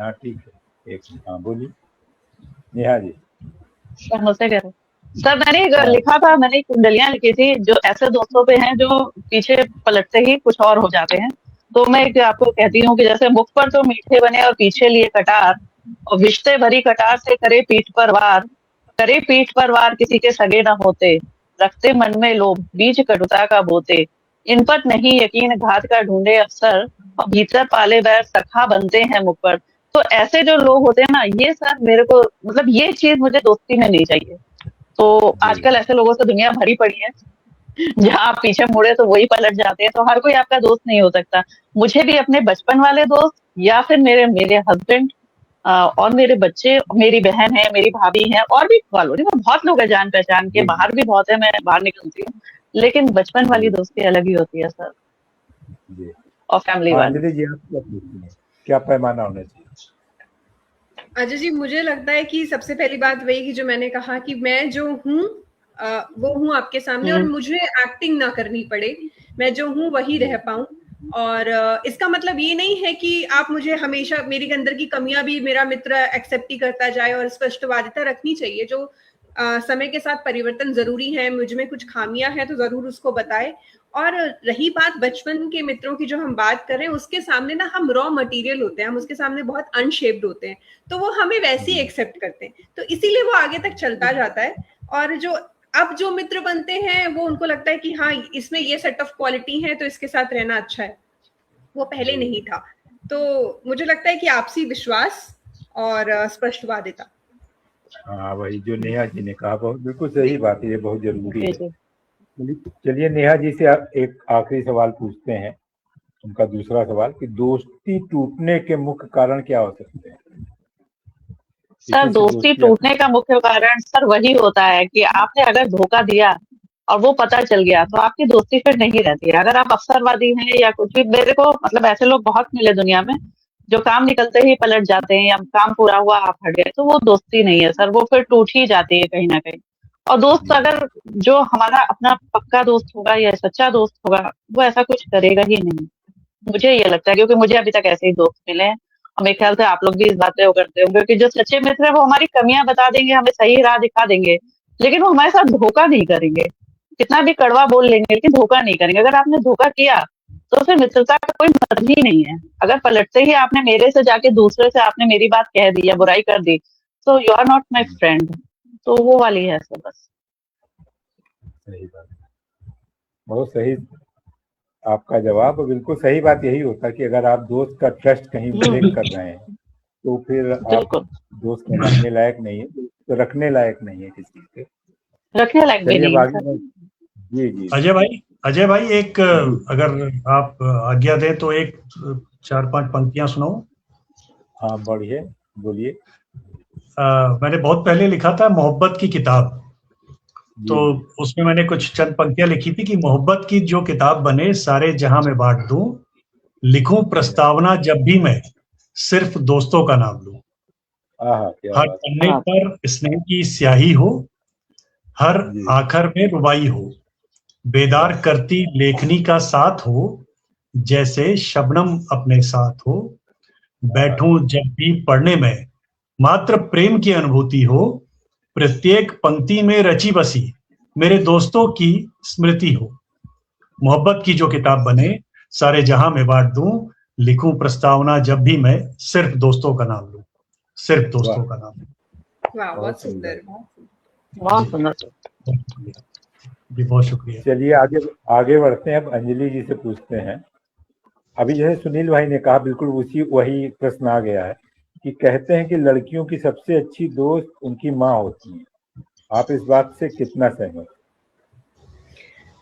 हाँ ठीक है, एक हाँ बोलिए नेहा जी। सर मुझसे कह रहे सर, मैंने लिखा था, मैंने कुंडलियां लिखी थी जो ऐसे दोस्तों पे हैं जो पीछे पलटते ही कुछ और हो जाते हैं। तो मैं आपको कहती हूँ कि जैसे मुख पर तो मीठे बने और पीछे लिए कटार, और विश्ते भरी कटार से करे पीठ पर वार किसी के सगे न होते, रखते मन में लोभ बीज कटुता का बोते, इन पर नहीं यकीन घात का ढूंढे अफसर, और भीतर पाले बैर सखा बनते हैं मुख पर। तो ऐसे जो लोग होते हैं ना, ये सर मेरे को, मतलब ये चीज मुझे दोस्ती में नहीं चाहिए। तो आजकल ऐसे लोगों से दुनिया भरी पड़ी है, जहाँ आप पीछे मुड़े तो वही पलट जाते हैं। तो हर कोई आपका दोस्त नहीं हो सकता। मुझे भी अपने बचपन वाले दोस्त, या फिर मेरे हस्बैंड और मेरे बच्चे, मेरी बहन है, मेरी भाभी है, और भी कॉलोनी में बहुत लोग हैं जान पहचान के, बाहर भी बहुत है, मैं बाहर निकलती हूँ, लेकिन बचपन वाली दोस्ती अलग ही होती है सर। जी और फैमिली हाँ, वाले। अंजलि जी आप क्या पूछती हैं, क्या पैमाना होना चाहिए? अजय जी, मुझे लगता है कि सबसे पहली बात वही कि जो मैंने कहा कि मैं जो हूँ वो हूँ आपके सामने, और मुझे एक्टिंग ना करनी पड़े, मैं जो हूँ वही रह पाऊँ। और इसका मतलब ये नहीं है कि आप मुझे हमेशा मेरे अंदर की कमियां भी मेरा मित्र एक्सेप्ट ही करता जाए, और स्पष्टवादिता रखनी चाहिए। जो समय के साथ परिवर्तन जरूरी है, मुझ में कुछ खामियां हैं तो जरूर उसको बताए। और रही बात बचपन के मित्रों की जो हम बात कर रहे हैं, उसके सामने ना हम रॉ मटेरियल होते हैं, हम उसके सामने बहुत अनशेप्ड होते हैं, तो वो हमें वैसे ही एक्सेप्ट करते हैं, तो इसीलिए वो आगे तक चलता जाता है। और जो अब जो मित्र बनते हैं वो उनको लगता है कि हाँ इसमें ये सेट ऑफ क्वालिटी है तो इसके साथ रहना अच्छा है, वो पहले नहीं था। तो मुझे लगता है कि आपसी विश्वास और स्पष्टवादिता। हाँ, वही जो नेहा जी ने कहा, बहुत बिल्कुल सही बात है, ये बहुत जरूरी जी है। जी। चलिए नेहा जी से एक आखिरी सवाल पूछते हैं, उनका दूसरा सवाल कि दोस्ती टूटने के मुख्य कारण क्या हो सकते हैं? सर किसी से दोस्ती दोस्ती टूटने का मुख्य कारण सर वही होता है कि आपने अगर धोखा दिया और वो पता चल गया तो आपकी दोस्ती फिर नहीं रहती है। अगर आप अवसरवादी हैं या कुछ भी, मेरे को मतलब ऐसे लोग बहुत मिले दुनिया में जो काम निकलते ही पलट जाते हैं, या काम पूरा हुआ आप हट गए, तो वो दोस्ती नहीं है सर, वो फिर टूट ही जाती है कहीं ना कहीं। और दोस्त अगर जो हमारा अपना पक्का दोस्त होगा या सच्चा दोस्त होगा, वो ऐसा कुछ करेगा ही नहीं, मुझे ये लगता है, क्योंकि मुझे अभी तक ऐसे ही दोस्त मिले हैं। और मेरे ख्याल से आप लोग भी इस बात पे वो करते होंगे, क्योंकि जो सच्चे मित्र है वो हमारी कमियां बता देंगे, हमें सही राह दिखा देंगे, लेकिन वो हमारे साथ धोखा नहीं करेंगे। कितना भी कड़वा बोल लेंगे लेकिन धोखा नहीं करेंगे। अगर आपने धोखा किया तो फिर मित्रता का कोई मतलब ही नहीं है। अगर पलटते ही आपने मेरे से जाके दूसरे से आपने मेरी बात कह दी या बुराई कर दी, तो you are not my friend. तो वो वाली है सर बस। सही बात, बहुत सही आपका जवाब। बिल्कुल सही बात यही होता है कि अगर आप दोस्त का ट्रस्ट कहीं ब्रेक कर रहे हैं तो फिर आप बिल्कुल दोस्त कहलाने लायक नहीं है, तो रखने लायक नहीं है किसी से। रखने लायक भी चलिए अब नहीं है आगे सर। जी जी अजय भाई एक अगर आप आज्ञा दें तो एक 4-5 पंक्तियां सुनाऊं। हाँ बढ़िए, बोलिए। मैंने बहुत पहले लिखा था मोहब्बत की किताब, तो जी उसमें मैंने कुछ चंद पंक्तियां लिखी थी कि मोहब्बत की जो किताब बने सारे जहां में बांट दूं, लिखूं प्रस्तावना जब भी मैं सिर्फ दोस्तों का नाम लूं। हाँ क्या हर बात पन्ने पर स्नेह की स्याही हो, हर जी आखर में रुबाई हो, बेदार करती लेखनी का साथ हो, जैसे शबनम अपने साथ हो, बैठूं जब भी पढ़ने में मात्र प्रेम की अनुभूति हो, प्रत्येक पंक्ति में रची बसी मेरे दोस्तों की स्मृति हो। मोहब्बत की जो किताब बने सारे जहां में बांट दूं, लिखूं प्रस्तावना जब भी मैं सिर्फ दोस्तों का नाम लूं, सिर्फ दोस्तों का नाम। वाह, बहुत सही सुंदर। बहुत सुंदर। जी बहुत शुक्रिया। चलिए आगे आगे बढ़ते हैं। अब अंजलि जी से पूछते हैं। अभी जैसे सुनील भाई ने कहा, बिल्कुल वही प्रश्न आ गया है कि कहते हैं कि लड़कियों की सबसे अच्छी दोस्त उनकी माँ होती है। आप इस बात से कितना सहमत?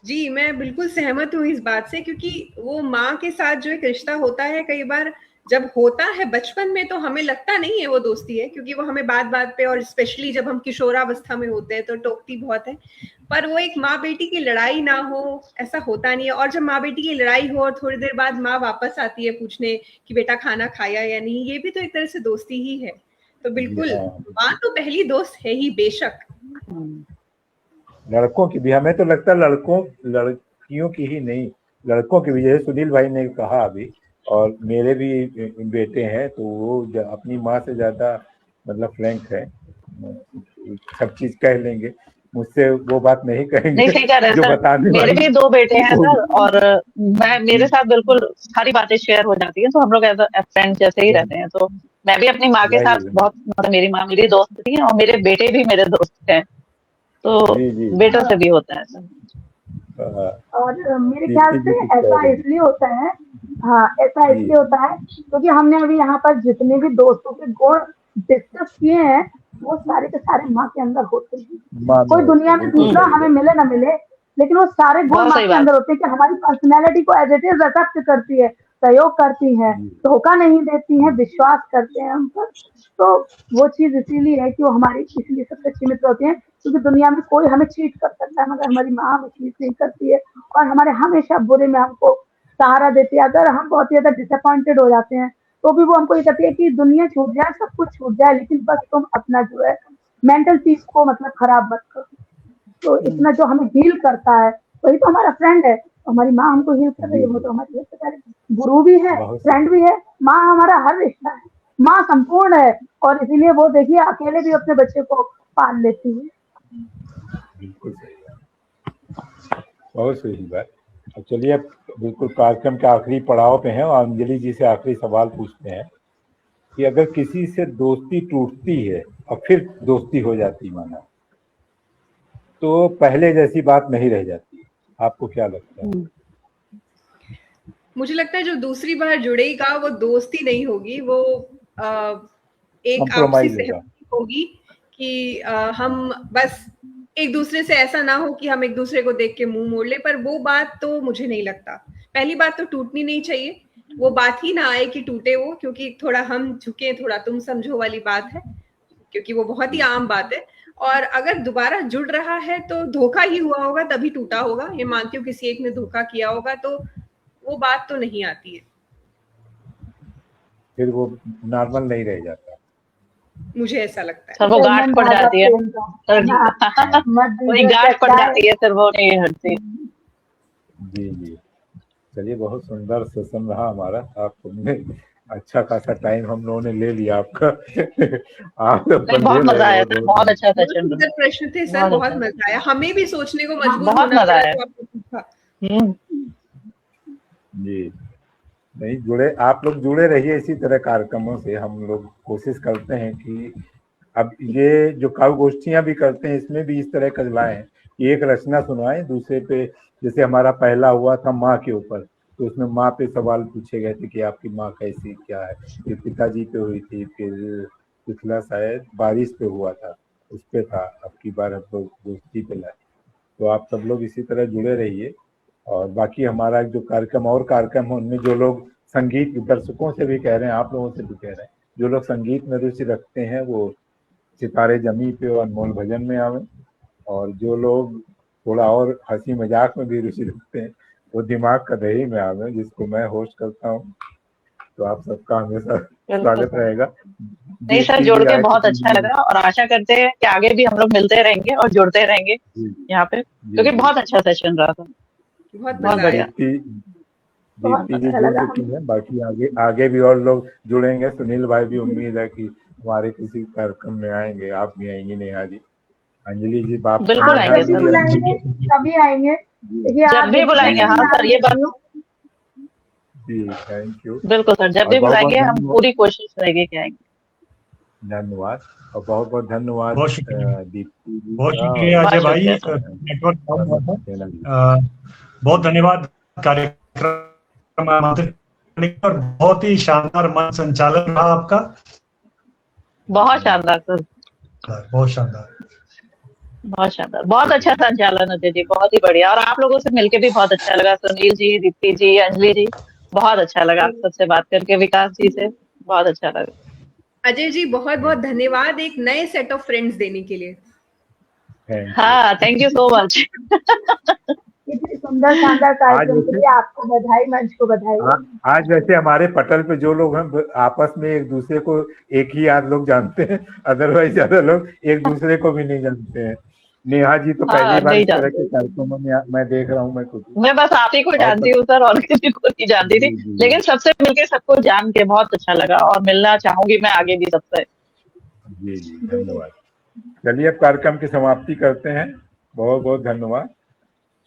जी, मैं बिल्कुल सहमत हूँ इस बात से, क्योंकि वो माँ के साथ जो एक रिश्ता होता है, कई बार जब होता है बचपन में तो हमें लगता नहीं है वो दोस्ती है, क्योंकि वो हमें बात बात पे, और स्पेशली जब हम किशोरावस्था में होते हैं तो टोकती बहुत है। पर वो एक माँ बेटी की लड़ाई ना हो, ऐसा होता नहीं है। और जब माँ बेटी की लड़ाई हो और थोड़ी देर बाद माँ वापस आती है पूछने कि बेटा खाना खाया या नहीं, ये भी तो एक तरह से दोस्ती ही है। तो बिल्कुल माँ तो पहली दोस्त है ही, बेशक। लड़कों की भी, हमें तो लगता है लड़कियों की ही नहीं, लड़कों की भी। जैसे सुनील भाई ने कहा अभी, और मेरे भी बेटे हैं, तो वो अपनी माँ से ज्यादा मतलब फ्रैंक है, सब चीज कह लेंगे। मुझसे वो बात नहीं कहेंगे नहीं सही कह रहे हैं जो सर, बताने मेरे वाली भी 2 बेटे हैं सर, और मेरे साथ बिल्कुल सारी बातें शेयर हो जाती है, तो हम लोग एज अ फ्रेंड जैसे ही रहते हैं। तो मैं भी अपनी माँ के साथ बहुत, मतलब मेरी माँ मेरी दोस्त थी और मेरे बेटे भी मेरे दोस्त हैं, तो जी बेटों से भी होता है सर। और मेरे ख्याल से ऐसा इसलिए होता है, हाँ ऐसा इसलिए होता है क्योंकि हमने अभी यहाँ पर जितने भी दोस्तों के गुण डिस्कस किए हैं वो सारे के सारे माँ के अंदर होते हैं। कोई दुनिया में दूसरा हमें मिले ना मिले, लेकिन वो सारे गुण माँ के अंदर होते हैं कि हमारी पर्सनैलिटी को एज इट इज एक्सेप्ट करती है, सहयोग करती है, धोखा नहीं देती है, विश्वास करते हैं हम पर। तो वो चीज इसीलिए है कि वो हमारी इसलिए सबसे अच्छी मित्र होती है, क्योंकि दुनिया में कोई हमें चीट कर सकता है मगर हमारी माँ हमें चीट नहीं करती है, और हमारे हमेशा बुरे में हमको सहारा देती है। अगर हम बहुत ही ज्यादा डिसअपॉइंटेड हो जाते हैं तो भी वो हमको ये कहती है कि दुनिया छूट जाए, सब कुछ छूट जाए, लेकिन बस तुम अपना जो है मेंटल पीस को मतलब खराब मत करो। तो इतना जो हमें हील करता है वही तो हमारा फ्रेंड है। हमारी माँ हमको हील कर रही है, वो तो हमारी सबसे पहले गुरु भी है, फ्रेंड भी है। माँ हमारा हर रिश्ता है, माँ संपूर्ण है, और इसीलिए वो देखिए अकेले भी अपने बच्चे को पाल लेती है। बिल्कुल सही बात, बहुत सही बात। अब चलिए, अब बिल्कुल कार्यक्रम के आखिरी पड़ाव पे हैं और अंजलि जी से आखिरी सवाल पूछते हैं कि अगर किसी से दोस्ती टूटती है और फिर दोस्ती हो जाती माना, तो पहले जैसी बात नहीं रह जाती, आपको क्या लगता है? मुझे लगता है जो दूसरी बार जुड़ेगा वो दोस्ती नहीं होगी, वो एक आपसी सहमति होगी कि हम बस एक दूसरे से ऐसा ना हो कि हम एक दूसरे को देख के मुंह मोड़ ले, पर वो बात तो मुझे नहीं लगता। पहली बात तो टूटनी नहीं चाहिए, वो बात ही ना आए कि टूटे वो, क्योंकि थोड़ा हम झुके थोड़ा तुम समझो वाली बात है, क्योंकि वो बहुत ही आम बात है। और अगर दोबारा जुड़ रहा है तो धोखा ही हुआ होगा, तभी टूटा होगा। ये मानती हूँ किसी एक ने धोखा किया होगा, तो वो बात तो नहीं आती है, फिर वो नॉर्मल नहीं रह जाता, मुझे ऐसा लगता है। सर वो गांठ पड़ जाती है, वही गांठ पड़ जाती है, सर वो नहीं हटती। जी जी, चलिए बहुत सुंदर सेशन रहा हमारा। आपने अच्छा खासा टाइम हम लोगों ने ले लिया आपका। आप बहुत मजा आया सर, बहुत अच्छा सेशन रहा। प्रश्न थे सर, बहुत मजा आया, हमें भी सोचने को मजबूर बहुत मजा आया। जी, नहीं जुड़े, आप लोग जुड़े रहिए इसी तरह कार्यक्रमों से। हम लोग कोशिश करते हैं कि अब ये जो काव्य गोष्ठियां भी करते हैं, इसमें भी इस तरह का लाएं कि एक रचना सुनवाएं दूसरे पे। जैसे हमारा पहला हुआ था माँ के ऊपर, तो उसमें माँ पे सवाल पूछे गए थे कि आपकी माँ कैसी क्या है। फिर पिताजी पे हुई थी, फिर पिछला शायद बारिश पे हुआ था, उस पे था। अब की बार हम लोग गोष्ठी पे लाए। तो आप सब लोग इसी तरह जुड़े रहिए। और बाकी हमारा जो कार्यक्रम और कार्यक्रम है, उनमें जो लोग संगीत, दर्शकों से भी कह रहे हैं, आप लोगों से भी कह रहे हैं, जो लोग संगीत में रुचि रखते हैं वो सितारे जमी पे और अनमोल भजन में आवे, और जो लोग थोड़ा और हंसी मजाक में भी रुचि रखते हैं वो दिमाग का दही में आवे, जिसको मैं होस्ट करता हूँ। तो आप सबका हमेशा स्वागत रहेगा। नहीं सर, जुड़ के बहुत अच्छा लगा, और आशा करते हैं कि आगे भी हम लोग मिलते रहेंगे और जुड़ते रहेंगे यहाँ पे, क्योंकि बहुत अच्छा सेशन रहा था, बहुत बढ़िया। दीप्ति जी जुड़ चुकी है, बाकी आगे भी और लोग जुड़ेंगे। सुनील भाई भी उम्मीद है कि हमारे किसी कार्यक्रम में आएंगे। आप भी आएंगी नेहा जी, अंजलि जी, बाप बिल्कुल आएंगे सर, कभी आएंगे, जब भी बुलाएंगे। हाँ सर, ये बात जी, थैंक यू। बिल्कुल सर, जब भी बुलाएंगे हम पूरी कोशिश रहेगी कि आएंगे। धन्यवाद, और बहुत बहुत धन्यवाद दीप्ति जी, बहुत शुक्रिया अजय भाई। नेटवर्क बहुत धन्यवाद कार्यक्रम आमंत्रित करने का, और बहुत ही शानदार मन संचालन रहा आपका। बहुत शानदार सर, बहुत शानदार, बहुत शानदार, बहुत अच्छा संचालन अजय जी, बहुत ही बढ़िया। और आप लोगों से मिलके भी बहुत अच्छा लगा, सुनील जी, दीप्ति जी, अंजलि जी, बहुत अच्छा लगा आप सबसे बात करके, विकास जी से बहुत अच्छा लगा। अजय जी बहुत बहुत धन्यवाद एक नए सेट ऑफ फ्रेंड्स देने के लिए। हाँ, थैंक यू सो मच। इतनी सुंदर शानदार कार्यक्रम के लिए आपको बधाई, मंच को बधाई। आज वैसे हमारे पटल पे जो लोग हैं आपस में एक दूसरे को एक ही आध लोग जानते हैं, अदरवाइज ज्यादा लोग एक दूसरे को भी नहीं जानते हैं। नेहा जी तो पहली बार इस तरह के कार्यक्रमों में मैं देख रहा हूँ। मैं बस आप ही को जानती हूँ सर, और किसी को नहीं जानती थी, लेकिन सबसे मिलके सबको जान के बहुत अच्छा लगा, और मिलना चाहूंगी मैं आगे भी सबसे। जी जी, धन्यवाद। चलिए अब कार्यक्रम की समाप्ति करते हैं। बहुत बहुत धन्यवाद,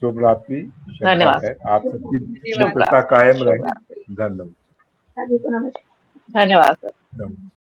शुभ रात्रि, धन्यवाद, आप सबकी मित्रता कायम रहे। धन्यवाद, धन्यवाद सर।